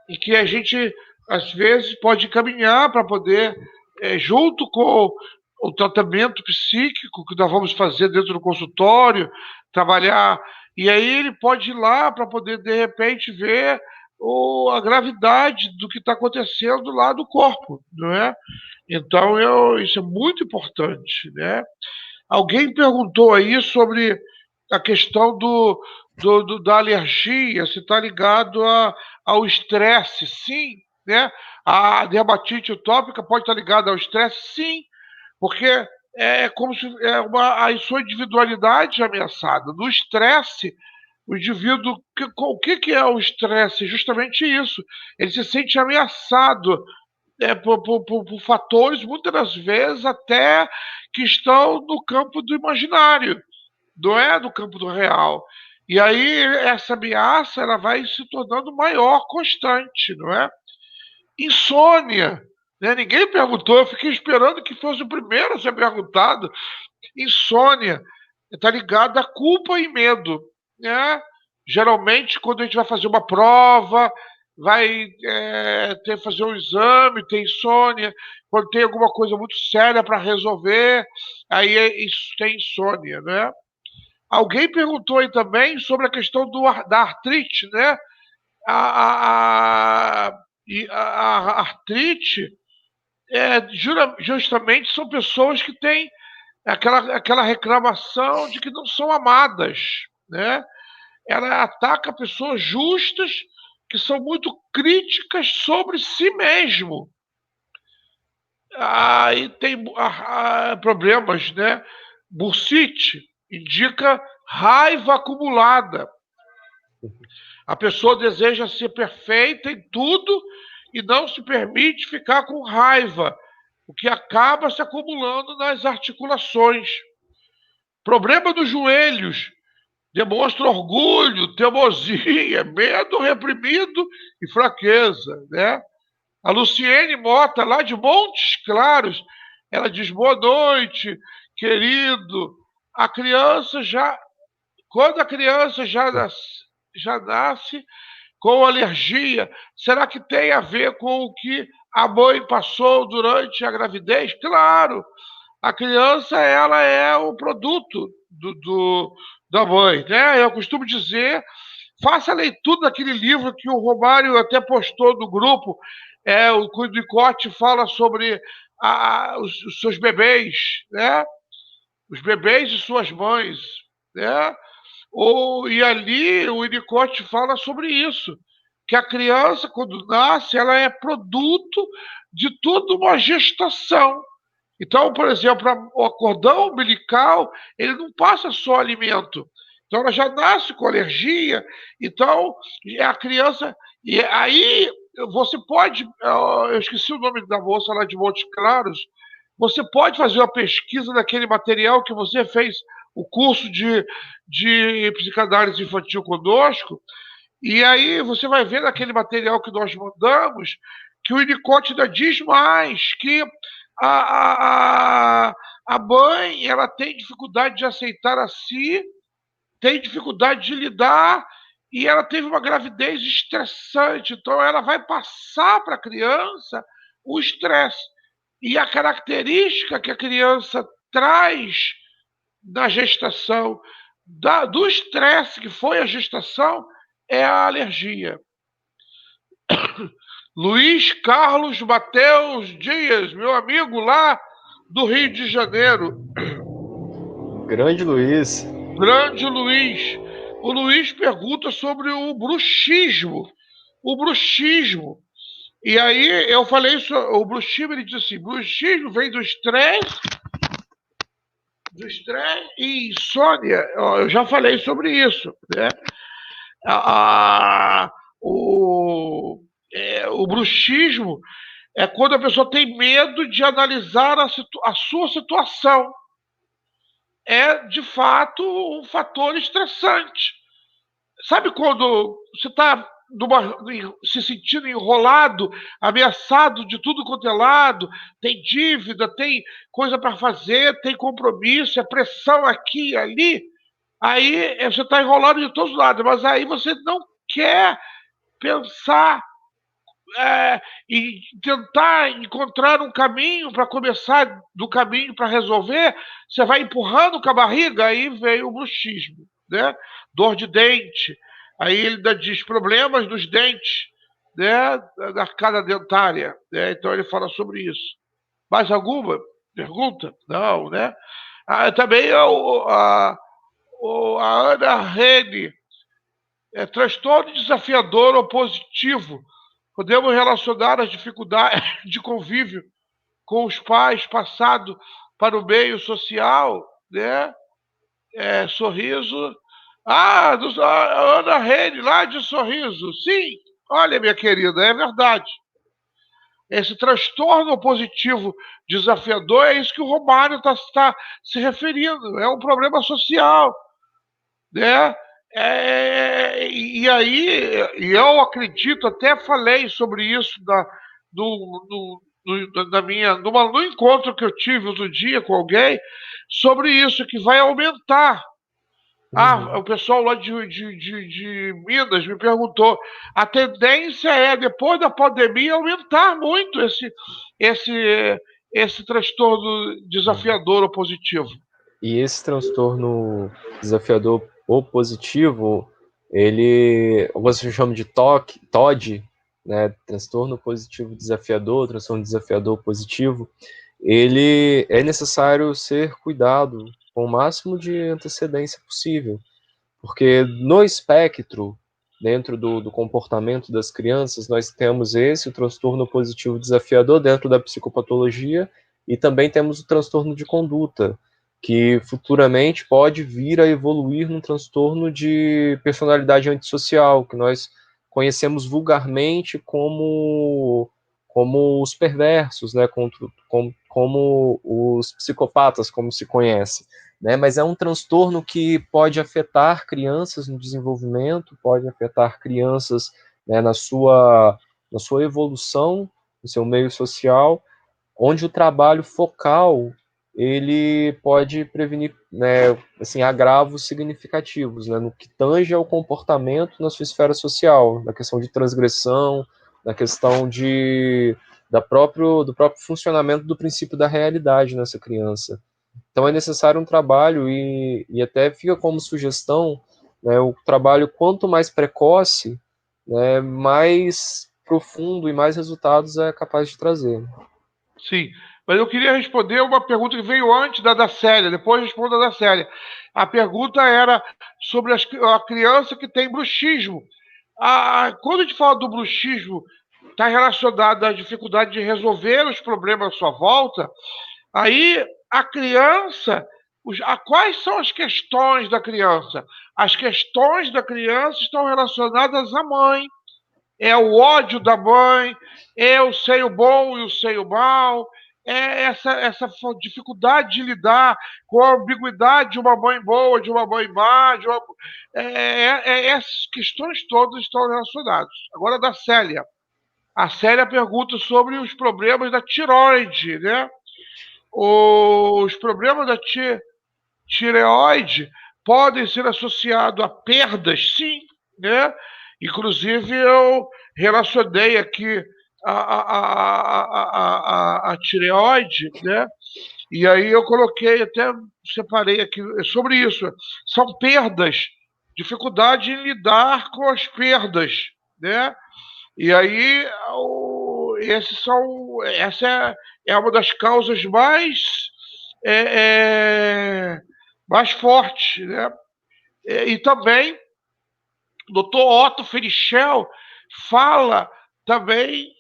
E que a gente, às vezes, pode caminhar para poder, junto com o tratamento psíquico que nós vamos fazer dentro do consultório, trabalhar, e aí ele pode ir lá para poder, de repente, ver a gravidade do que está acontecendo lá do corpo, não é? Então, isso é muito importante, né? Alguém perguntou aí sobre a questão da alergia, se está ligado ao estresse. Sim, né? A dermatite atópica pode estar ligada ao estresse, sim, porque é como se a sua individualidade é ameaçada. No estresse, o indivíduo, o que é o estresse? Justamente isso. Ele se sente ameaçado por fatores, muitas das vezes, até que estão no campo do imaginário, não é do campo do real. E aí essa ameaça ela vai se tornando maior, constante, não é? Insônia, né? Ninguém perguntou, eu fiquei esperando que fosse o primeiro a ser perguntado. Insônia está ligada a culpa e medo, né? Geralmente, quando a gente vai fazer uma prova, vai ter que fazer um exame, tem insônia. Quando tem alguma coisa muito séria para resolver, aí isso tem insônia, né? Alguém perguntou aí também sobre a questão da artrite, né? A artrite justamente são pessoas que têm aquela reclamação de que não são amadas, né? Ela ataca pessoas justas que são muito críticas sobre si mesmo. Aí tem problemas, né? Bursite indica raiva acumulada. A pessoa deseja ser perfeita em tudo e não se permite ficar com raiva, o que acaba se acumulando nas articulações. Problema dos joelhos. Demonstra orgulho, teimosia, medo reprimido e fraqueza, né? A Luciene Mota, lá de Montes Claros, ela diz: boa noite, querido. A criança já, quando a criança já nasce com alergia, será que tem a ver com o que a mãe passou durante a gravidez? Claro, a criança ela é o produto da mãe, né? Eu costumo dizer, faça a leitura daquele livro que o Romário até postou no grupo, o Winnicott fala sobre os seus bebês, né? Os bebês de suas mães, né? E ali o Winnicott fala sobre isso, que a criança, quando nasce, ela é produto de toda uma gestação. Então, por exemplo, o cordão umbilical, ele não passa só alimento. Então, ela já nasce com alergia. Então, a criança... E aí, você pode... Eu esqueci o nome da moça lá de Montes Claros. Você pode fazer uma pesquisa daquele material que você fez o curso de psicanálise infantil conosco, e aí você vai ver naquele material que nós mandamos que o Winnicott ainda diz mais, que a mãe ela tem dificuldade de aceitar a si, tem dificuldade de lidar, e ela teve uma gravidez estressante, então ela vai passar para a criança o estresse. E a característica que a criança traz da gestação, do estresse que foi a gestação, é a alergia. Luiz Carlos Mateus Dias, meu amigo lá do Rio de Janeiro. Grande Luiz. Grande Luiz. O Luiz pergunta sobre o bruxismo. O bruxismo. E aí eu falei isso, o bruxismo, ele diz assim, bruxismo vem do estresse e insônia. Eu já falei sobre isso, né? O bruxismo é quando a pessoa tem medo de analisar a sua situação. É, de fato, um fator estressante. Sabe quando você está se sentindo enrolado, ameaçado de tudo quanto é lado, tem dívida, tem coisa para fazer, tem compromisso, é pressão aqui e ali, aí você está enrolado de todos os lados, mas aí você não quer pensar e tentar encontrar um caminho para começar do caminho para resolver, você vai empurrando com a barriga, aí veio o bruxismo, né? Dor de dente, aí ele ainda diz problemas dos dentes, né? Da arcada dentária, né? Então ele fala sobre isso. Mais alguma pergunta? Não, né? Também a Ana Rene, transtorno desafiador ou positivo. Podemos relacionar as dificuldades de convívio com os pais passado para o meio social, né? Sorriso. A Ana Rene, lá de Sorriso. Sim, olha, minha querida, é verdade. Esse transtorno positivo desafiador é isso que o Romário está se referindo. É um problema social, né? E aí, eu acredito, até falei sobre isso no encontro que eu tive outro dia com alguém, sobre isso, que vai aumentar. O pessoal lá de Minas me perguntou. A tendência é, depois da pandemia, aumentar muito esse transtorno desafiador ou positivo. E esse transtorno desafiador ou positivo, ele, alguns chamam de TOD, né, transtorno positivo desafiador, transtorno desafiador positivo, ele é necessário ser cuidado com o máximo de antecedência possível, porque no espectro, dentro do comportamento das crianças, nós temos o transtorno positivo desafiador dentro da psicopatologia, e também temos o transtorno de conduta, que futuramente pode vir a evoluir num transtorno de personalidade antissocial, que nós conhecemos vulgarmente como os perversos, né, como os psicopatas, como se conhece. Né, mas é um transtorno que pode afetar crianças no desenvolvimento, pode afetar crianças, né, na sua evolução, no seu meio social, onde o trabalho focal ele pode prevenir, né, assim, agravos significativos, né, no que tange ao comportamento na sua esfera social, na questão de transgressão, na questão do próprio funcionamento do princípio da realidade nessa criança. Então é necessário um trabalho e até fica como sugestão, né, o trabalho quanto mais precoce, né, mais profundo e mais resultados é capaz de trazer. Sim, mas eu queria responder uma pergunta que veio antes da Célia, depois respondo a da Célia. A pergunta era sobre a criança que tem bruxismo. Quando a gente fala do bruxismo, está relacionado à dificuldade de resolver os problemas à sua volta, aí a criança, quais são as questões da criança? As questões da criança estão relacionadas à mãe. É o ódio da mãe, é o seio bom e o seio mal, é essa dificuldade de lidar com a ambiguidade de uma mãe boa, de uma mãe má, essas questões todas estão relacionadas. Agora, da Célia. A Célia pergunta sobre os problemas da tireoide, né? Os problemas da tireoide podem ser associados a perdas, sim, né? Inclusive, eu relacionei aqui a tireoide, né? E aí eu coloquei, até separei aqui sobre isso. São perdas, dificuldade em lidar com as perdas, né? E aí, essa é uma das causas mais fortes, né? E também, o Dr. Otto Ferichel fala também,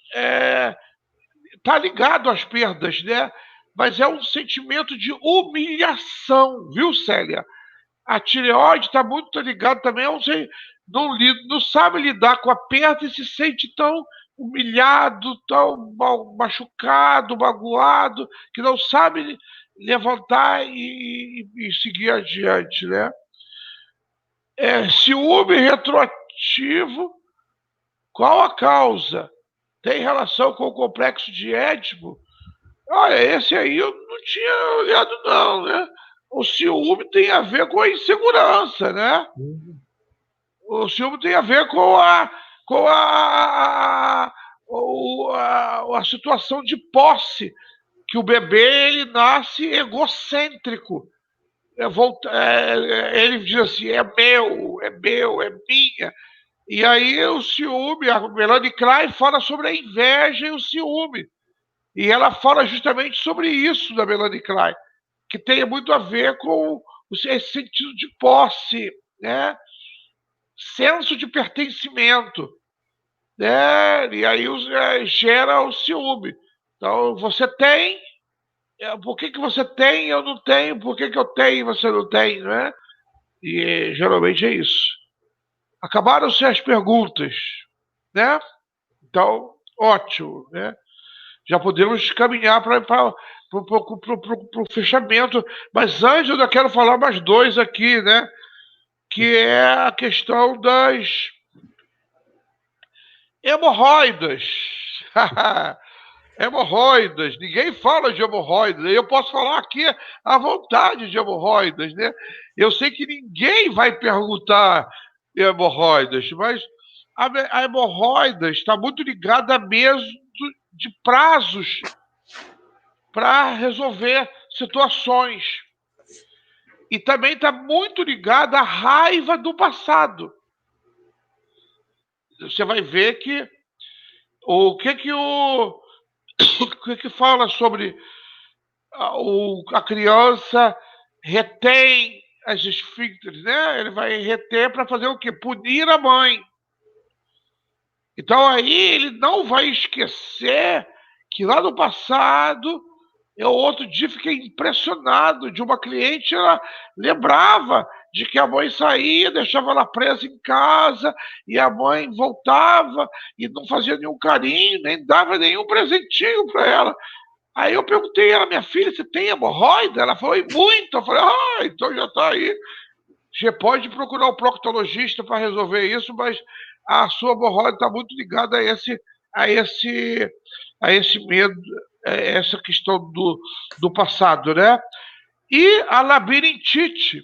está ligado às perdas, né? Mas é um sentimento de humilhação, viu, Célia? A tireoide está muito ligada também a não sabe lidar com a perda e se sente tão humilhado, tão machucado, magoado, que não sabe levantar e seguir adiante, né? Ciúme retroativo, qual a causa? Tem relação com o complexo de Édipo? Olha, esse aí eu não tinha olhado não, né? O ciúme tem a ver com a insegurança, né? O ciúme tem a ver com a situação de posse, que o bebê ele nasce egocêntrico. Ele diz assim, é meu, é minha. E aí o ciúme, a Melanie Klein fala sobre a inveja e o ciúme. E ela fala justamente sobre isso da Melanie Klein, que tem muito a ver com esse sentido de posse, né? Senso de pertencimento, né? E aí gera o ciúme. Então, você tem, por que você tem, eu não tenho, por que eu tenho e você não tem, né? E geralmente é isso. Acabaram-se as perguntas, né? Então, ótimo, né? Já podemos caminhar para o fechamento. Mas antes eu ainda quero falar mais dois aqui, né? Que é a questão das hemorroidas. Hemorroidas. Ninguém fala de hemorroidas. Eu posso falar aqui à vontade de hemorroidas, né? Eu sei que ninguém vai perguntar hemorroidas, mas a hemorroidas está muito ligada a mesmo de prazos para resolver situações. E também está muito ligada à raiva do passado. Você vai ver que o que fala sobre a criança retém as esfíncteres, né? Ele vai reter para fazer o quê? Punir a mãe. Então aí ele não vai esquecer que lá no passado, eu outro dia fiquei impressionado de uma cliente, ela lembrava de que a mãe saía, deixava ela presa em casa, e a mãe voltava e não fazia nenhum carinho, nem dava nenhum presentinho para ela. Aí eu perguntei a ela, minha filha, você tem hemorroida? Ela falou, e muito. Eu falei, então já está aí. Você pode procurar o proctologista para resolver isso, mas a sua hemorroida está muito ligada a esse, a esse medo, a essa questão do passado, né? E a labirintite,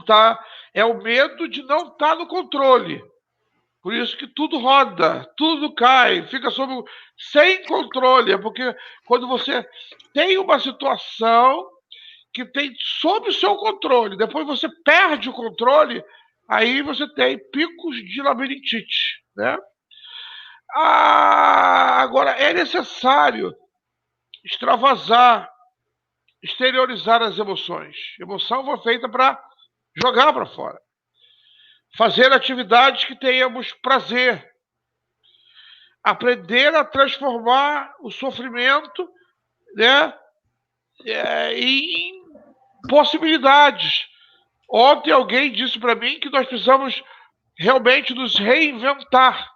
tá? É o medo de não estar no controle. Por isso que tudo roda, tudo cai, fica sem controle. É porque quando você tem uma situação que tem sob o seu controle, depois você perde o controle, aí você tem picos de labirintite, né? Agora, é necessário extravasar, exteriorizar as emoções. Emoção foi feita para jogar para fora. Fazer atividades que tenhamos prazer. Aprender a transformar o sofrimento, né, em possibilidades. Ontem alguém disse para mim que nós precisamos realmente nos reinventar.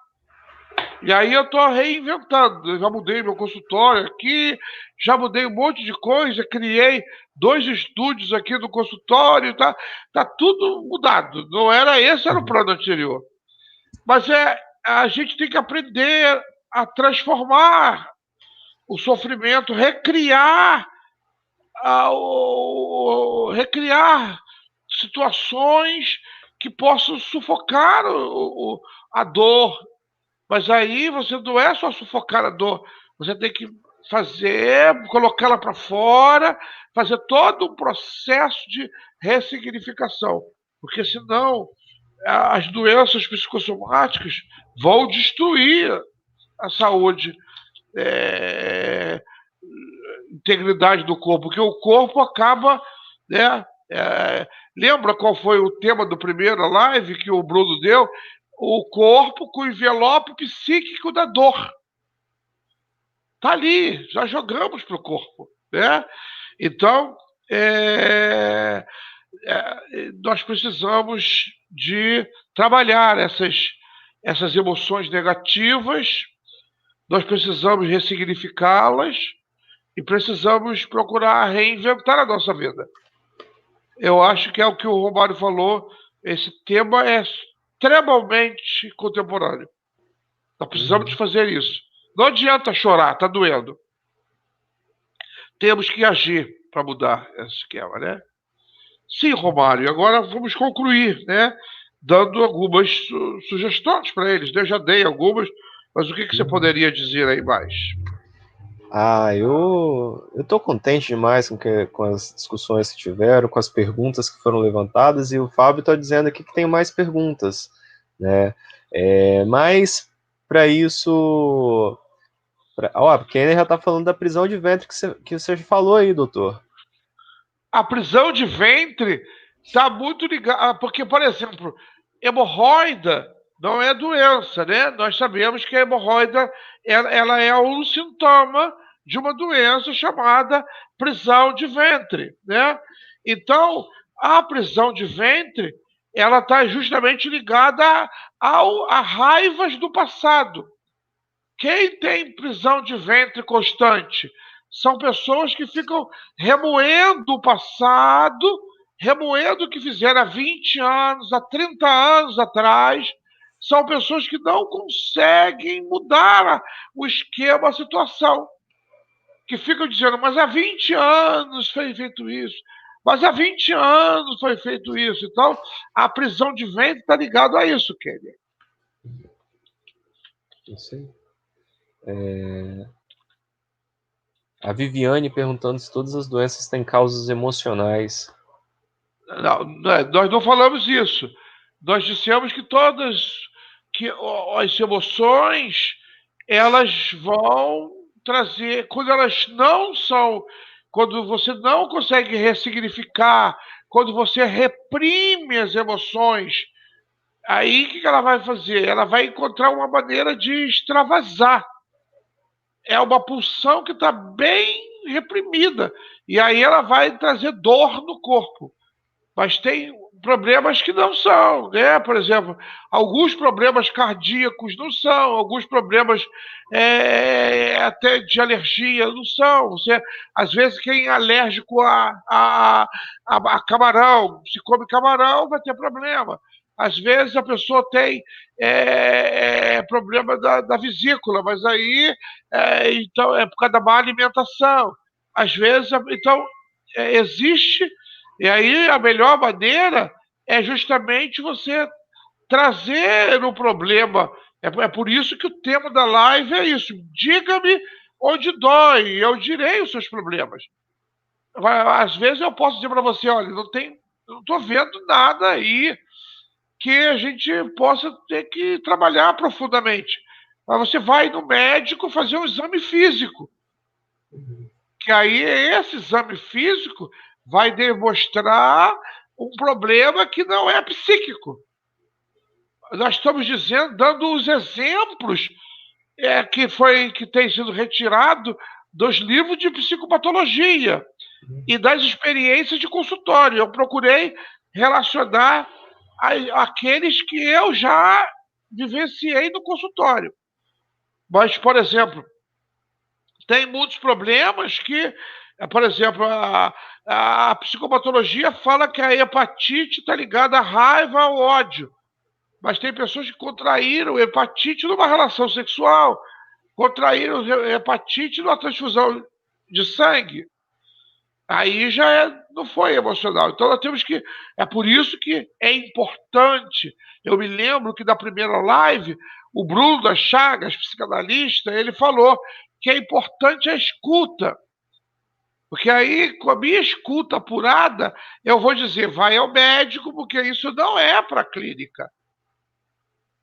E aí eu estou reinventando. Eu já mudei meu consultório aqui, já mudei um monte de coisa, criei 2 estúdios aqui no consultório, tá tudo mudado. Não era esse, era o plano anterior. Mas a gente tem que aprender a transformar o sofrimento, recriar situações que possam sufocar a dor. Mas aí você não é só sufocar a dor, você tem que colocá-la para fora, fazer todo um processo de ressignificação. Porque senão as doenças psicossomáticas vão destruir a saúde, integridade do corpo, porque o corpo acaba, né? Lembra qual foi o tema do primeiro live que o Bruno deu? O corpo com o envelope psíquico da dor. Tá ali, já jogamos para o corpo, né? Então, nós precisamos de trabalhar essas emoções negativas, nós precisamos ressignificá-las e precisamos procurar reinventar a nossa vida. Eu acho que é o que o Romário falou, esse tema é extremamente contemporâneo. Nós precisamos de fazer isso. Não adianta chorar, tá doendo. Temos que agir para mudar esse esquema, né? Sim, Romário, agora vamos concluir, né? dando algumas sugestões para eles. Eu já dei algumas, mas o que você poderia dizer aí mais? Eu tô contente demais com as discussões que tiveram, com as perguntas que foram levantadas, e o Fábio está dizendo aqui que tem mais perguntas, né? Mas, para isso... porque ele já está falando da prisão de ventre que você falou aí, doutor. A prisão de ventre está muito ligada, porque, por exemplo, hemorroida não é doença, né? Nós sabemos que a hemorroida ela é um sintoma de uma doença chamada prisão de ventre, né? Então, a prisão de ventre ela está justamente ligada a raivas do passado. Quem tem prisão de ventre constante são pessoas que ficam remoendo o passado, remoendo o que fizeram há 20 anos, há 30 anos atrás. São pessoas que não conseguem mudar o esquema, a situação. Que ficam dizendo, mas há 20 anos foi feito isso. Mas há 20 anos foi feito isso. Então, a prisão de ventre está ligada a isso, Kelly. Isso aí. A Viviane perguntando se todas as doenças têm causas emocionais. Não, nós não falamos isso. Nós dissemos que as emoções elas vão trazer, quando você não consegue ressignificar, quando você reprime as emoções, aí o que ela vai fazer? Ela vai encontrar uma maneira de extravasar. É uma pulsão que está bem reprimida. E aí ela vai trazer dor no corpo. Mas tem problemas que não são, né? Por exemplo, alguns problemas cardíacos não são, alguns problemas até de alergia não são. Você, às vezes, quem é alérgico a camarão, se come camarão, vai ter problema. Às vezes a pessoa tem problema da vesícula, mas aí então é por causa da má alimentação. Às vezes, então, existe, e aí a melhor maneira é justamente você trazer o problema. É por isso que o tema da live é isso. Diga-me onde dói, eu direi os seus problemas. Às vezes eu posso dizer para você, olha, não estou vendo nada aí que a gente possa ter que trabalhar profundamente. Mas você vai no médico fazer um exame físico. Que aí esse exame físico vai demonstrar um problema que não é psíquico. Nós estamos dizendo, dando os exemplos que tem sido retirado dos livros de psicopatologia e das experiências de consultório. Eu procurei relacionar aqueles que eu já vivenciei no consultório. Mas, por exemplo, tem muitos problemas que, por exemplo, a psicopatologia fala que a hepatite está ligada à raiva, ao ódio. Mas tem pessoas que contraíram hepatite numa relação sexual, contraíram hepatite numa transfusão de sangue. Aí não foi emocional. Então nós temos que. É por isso que é importante. Eu me lembro que na primeira live, o Bruno das Chagas, psicanalista, ele falou que é importante a escuta. Porque aí, com a minha escuta apurada, eu vou dizer, vai ao médico, porque isso não é para a clínica.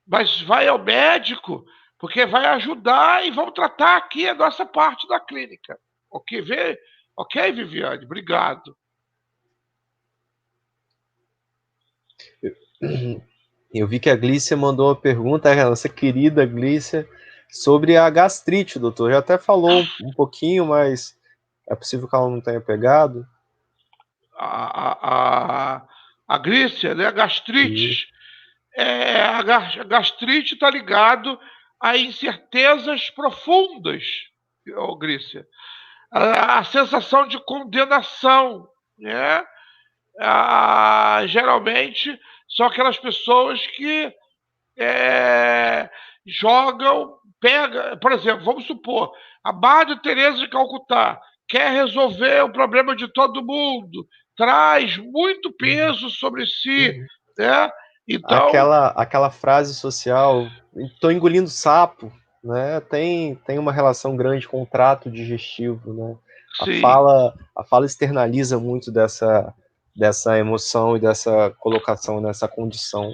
Mas vai ao médico, porque vai ajudar e vamos tratar aqui a nossa parte da clínica. Ok, ok, Viviane? Obrigado. Eu vi que a Glícia mandou uma pergunta, a nossa querida Glícia, sobre a gastrite, doutor. Já até falou um pouquinho, mas é possível que ela não tenha pegado. A Glícia, né? A gastrite. A gastrite está ligado a incertezas profundas, Glícia. A sensação de condenação, né? Geralmente são aquelas pessoas que por exemplo, vamos supor, a Madre Teresa de Calcutá quer resolver o problema de todo mundo, traz muito peso sobre si, né? Então, aquela frase social, estou engolindo sapo, né? Tem uma relação grande com o trato digestivo, né? sim, A fala externaliza muito dessa emoção e dessa colocação nessa condição.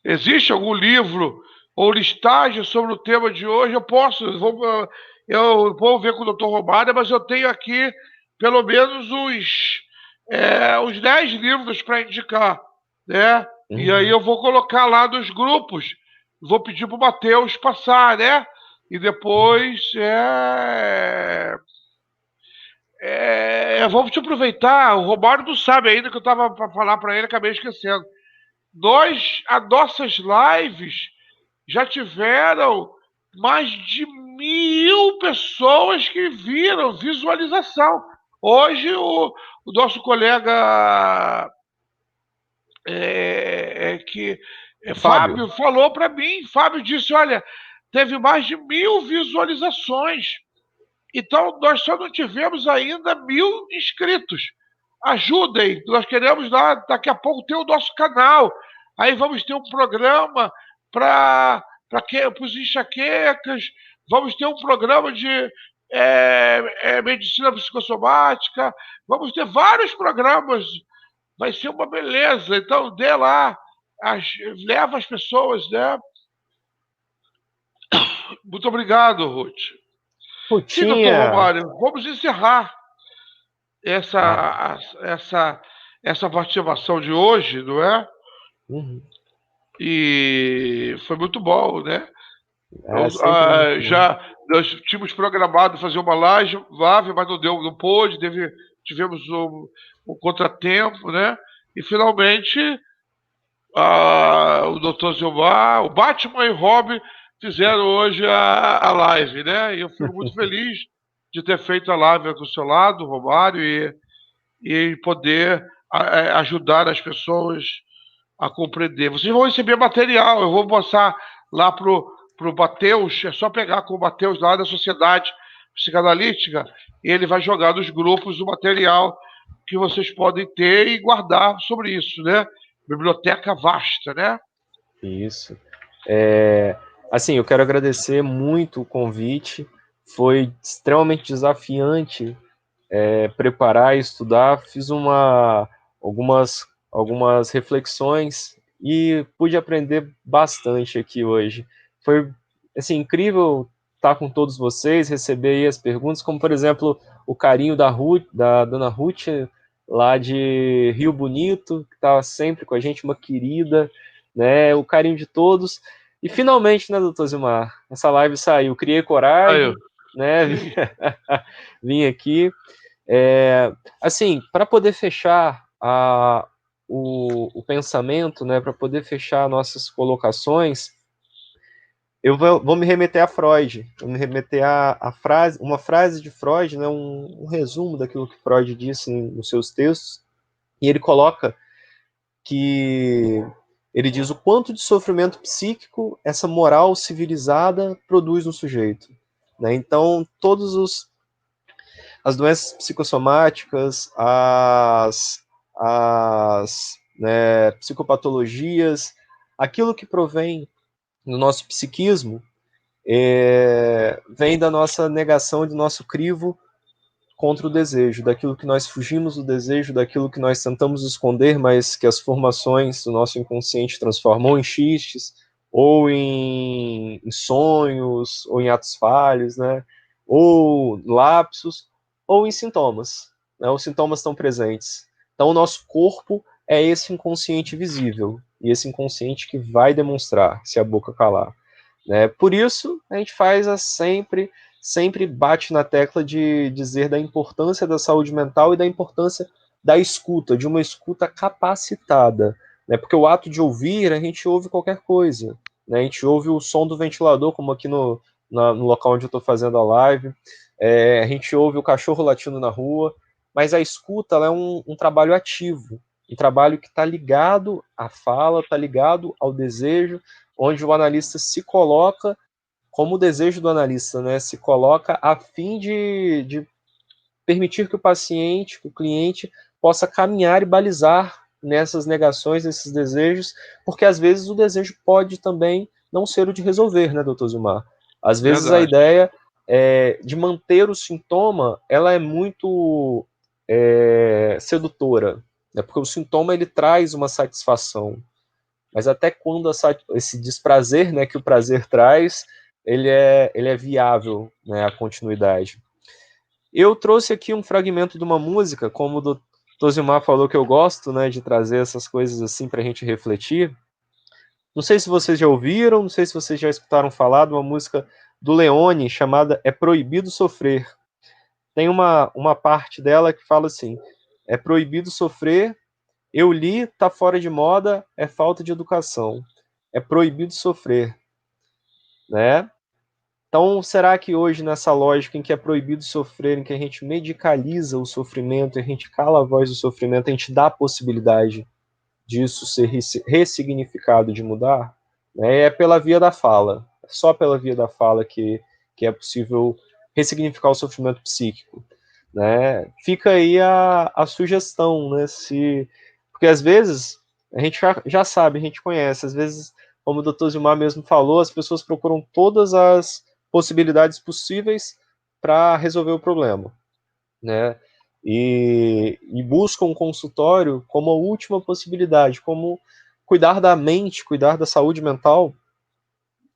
existe algum livro ou listagem sobre o tema de hoje? Eu vou ver com o doutor Romário, mas eu tenho aqui pelo menos uns 10 livros para indicar, né? E aí Uhum. eu vou colocar lá nos grupos, vou pedir para o Matheus passar, né? E depois vamos te aproveitar. O Romário não sabe ainda que eu estava para falar para ele, acabei esquecendo. As nossas lives já tiveram mais de 1.000 pessoas que viram visualização. Hoje, o nosso colega Fábio, Fábio falou para mim. Fábio disse: Olha, teve mais de 1.000 visualizações. Então, nós só não tivemos ainda 1.000 inscritos. Ajudem, nós queremos lá, daqui a pouco ter o nosso canal. Aí vamos ter um programa para os enxaquecas, vamos ter um programa de medicina psicossomática, vamos ter vários programas, vai ser uma beleza. Então, dê lá, leva as pessoas, né? Muito obrigado, Ruth. Sim, doutor Rutinha. Romário, vamos encerrar Ah, essa, essa participação de hoje, não é? uhum. E foi muito bom, né? É sempre muito bom. Nós tínhamos programado fazer uma live, mas não deu, não pôde, tivemos um contratempo, né? E finalmente o Dr. Zilmar, o Batman e o Robin fizeram hoje a live, né? E eu fico muito feliz de ter feito a live do seu lado, Romário, e poder ajudar as pessoas a compreender. Vocês vão receber material, eu vou passar lá pro Mateus, é só pegar com o Mateus lá da Sociedade Psicanalítica, e ele vai jogar nos grupos o material que vocês podem ter e guardar sobre isso, né? Biblioteca vasta, né? Isso. Assim, eu quero agradecer muito o convite. Foi extremamente desafiante preparar e estudar. Fiz algumas reflexões e pude aprender bastante aqui hoje. Foi assim, incrível estar com todos vocês, receber aí as perguntas, como por exemplo o carinho da dona Ruth, lá de Rio Bonito, que estava sempre com a gente, uma querida, né? O carinho de todos. E finalmente, né, doutor Zilmar, essa live saiu, criei Aí, coragem, né? sim. Vim aqui. Assim, para poder fechar o pensamento, né, para poder fechar nossas colocações, eu vou me remeter a Freud, vou me remeter uma frase de Freud, né, um resumo daquilo que Freud disse nos seus textos, e ele coloca que ele diz o quanto de sofrimento psíquico essa moral civilizada produz no sujeito. Né? Então, as doenças psicossomáticas, as psicopatologias, aquilo que provém do nosso psiquismo vem da nossa negação, do nosso crivo contra o desejo, daquilo que nós fugimos do desejo, daquilo que nós tentamos esconder, mas que as formações do nosso inconsciente transformam em xistes, ou em sonhos, ou em atos falhos, né? Ou lapsos, ou em sintomas. Né? Os sintomas estão presentes. Então, o nosso corpo é esse inconsciente visível, e esse inconsciente que vai demonstrar se a boca calar. Né? Por isso, a gente faz sempre bate na tecla de dizer da importância da saúde mental e da importância da escuta, de uma escuta capacitada. Né? Porque o ato de ouvir, a gente ouve qualquer coisa. Né? A gente ouve o som do ventilador, como aqui no local onde eu estou fazendo a live. A gente ouve o cachorro latindo na rua. Mas a escuta ela é um trabalho ativo, um trabalho que está ligado à fala, está ligado ao desejo, onde o analista se coloca como o desejo do analista, né, se coloca a fim de permitir que o paciente, que o cliente, possa caminhar e balizar nessas negações, nesses desejos, porque às vezes o desejo pode também não ser o de resolver, né, doutor Zilmar? Às vezes a Verdade. ideia de manter o sintoma, ela é muito sedutora, né, porque o sintoma ele traz uma satisfação, mas até quando esse desprazer, né, que o prazer traz, ele é viável, né, a continuidade. Eu trouxe aqui um fragmento de uma música, como o Dr. Zilmar falou que eu gosto, né, de trazer essas coisas assim para a gente refletir. Não sei se vocês já ouviram, não sei se vocês já escutaram falar de uma música do Leone chamada É Proibido Sofrer. Tem uma parte dela que fala assim: é proibido sofrer, eu li, tá fora de moda, é falta de educação. É proibido sofrer, né? Então, será que hoje, nessa lógica em que é proibido sofrer, em que a gente medicaliza o sofrimento, a gente cala a voz do sofrimento, a gente dá a possibilidade disso ser ressignificado, de mudar? Né? É pela via da fala, é só pela via da fala que é possível ressignificar o sofrimento psíquico. Né? Fica aí a sugestão, né? Porque às vezes a gente já sabe, a gente conhece, às vezes, como o Dr. Zilmar mesmo falou, as pessoas procuram todas as possibilidades possíveis para resolver o problema, né? E buscam um consultório como a última possibilidade, como cuidar da mente, cuidar da saúde mental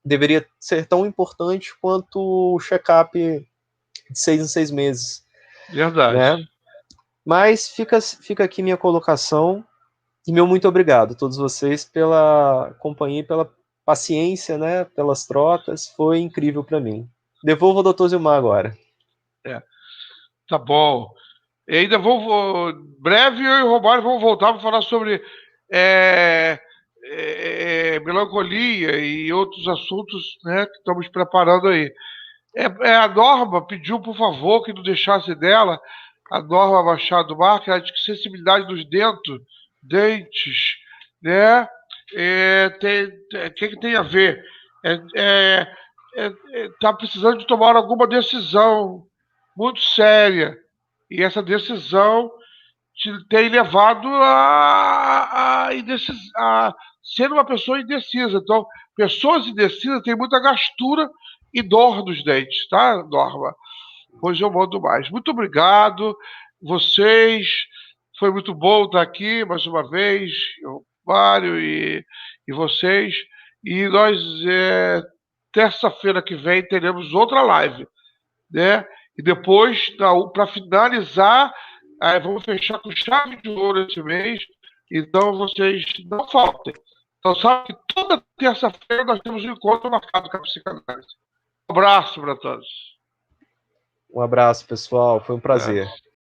deveria ser tão importante quanto o check-up de 6 em 6 meses, Verdade. né? Mas fica aqui minha colocação e meu muito obrigado a todos vocês pela companhia, pela paciência, né? Pelas trocas, foi incrível para mim. Devolvo ao Dr. Zilmar agora. É, tá bom. E ainda breve eu e o Romário vamos voltar para falar sobre é, melancolia e outros assuntos, né, que estamos preparando aí. A Norma pediu, por favor, que não deixasse dela, a Norma Machado Marques, a de sensibilidade dos dentes, né? O que tem a ver? Tá precisando de tomar alguma decisão muito séria. E essa decisão tem levado a ser uma pessoa indecisa. Então, pessoas indecisas têm muita gastura e dor dos dentes, tá, Norma? Pois eu mando mais. Muito obrigado, vocês. Foi muito bom estar aqui mais uma vez, eu, Mário e vocês. E nós, terça-feira que vem, teremos outra live, né? E depois, para finalizar, vamos fechar com chave de ouro esse mês. Então, vocês não faltem. Então, sabe que toda terça-feira nós temos um encontro marcado com a psicanálise. Um abraço para todos. Um abraço, pessoal. Foi um É. prazer.